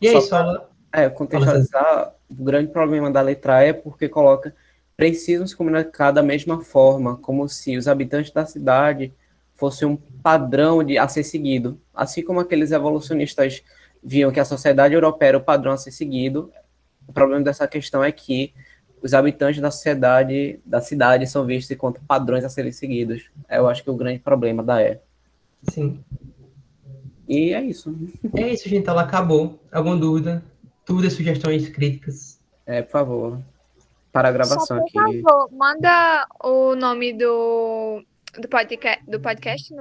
E é Só isso, fala César. contextualizar, o grande problema da letra E é porque coloca precisam se comunicar da mesma forma, como se os habitantes da cidade fossem um padrão a ser seguido. Assim como aqueles evolucionistas viam que a sociedade europeia era o padrão a ser seguido, o problema dessa questão é que os habitantes da cidade são vistos enquanto padrões a serem seguidos. Eu acho que é o grande problema da E. Sim. E é isso. É isso, gente. Ela acabou. Alguma dúvida? Dúvidas, sugestões, críticas? Por favor. Para a gravação Só, por aqui. favor, manda o nome do podcast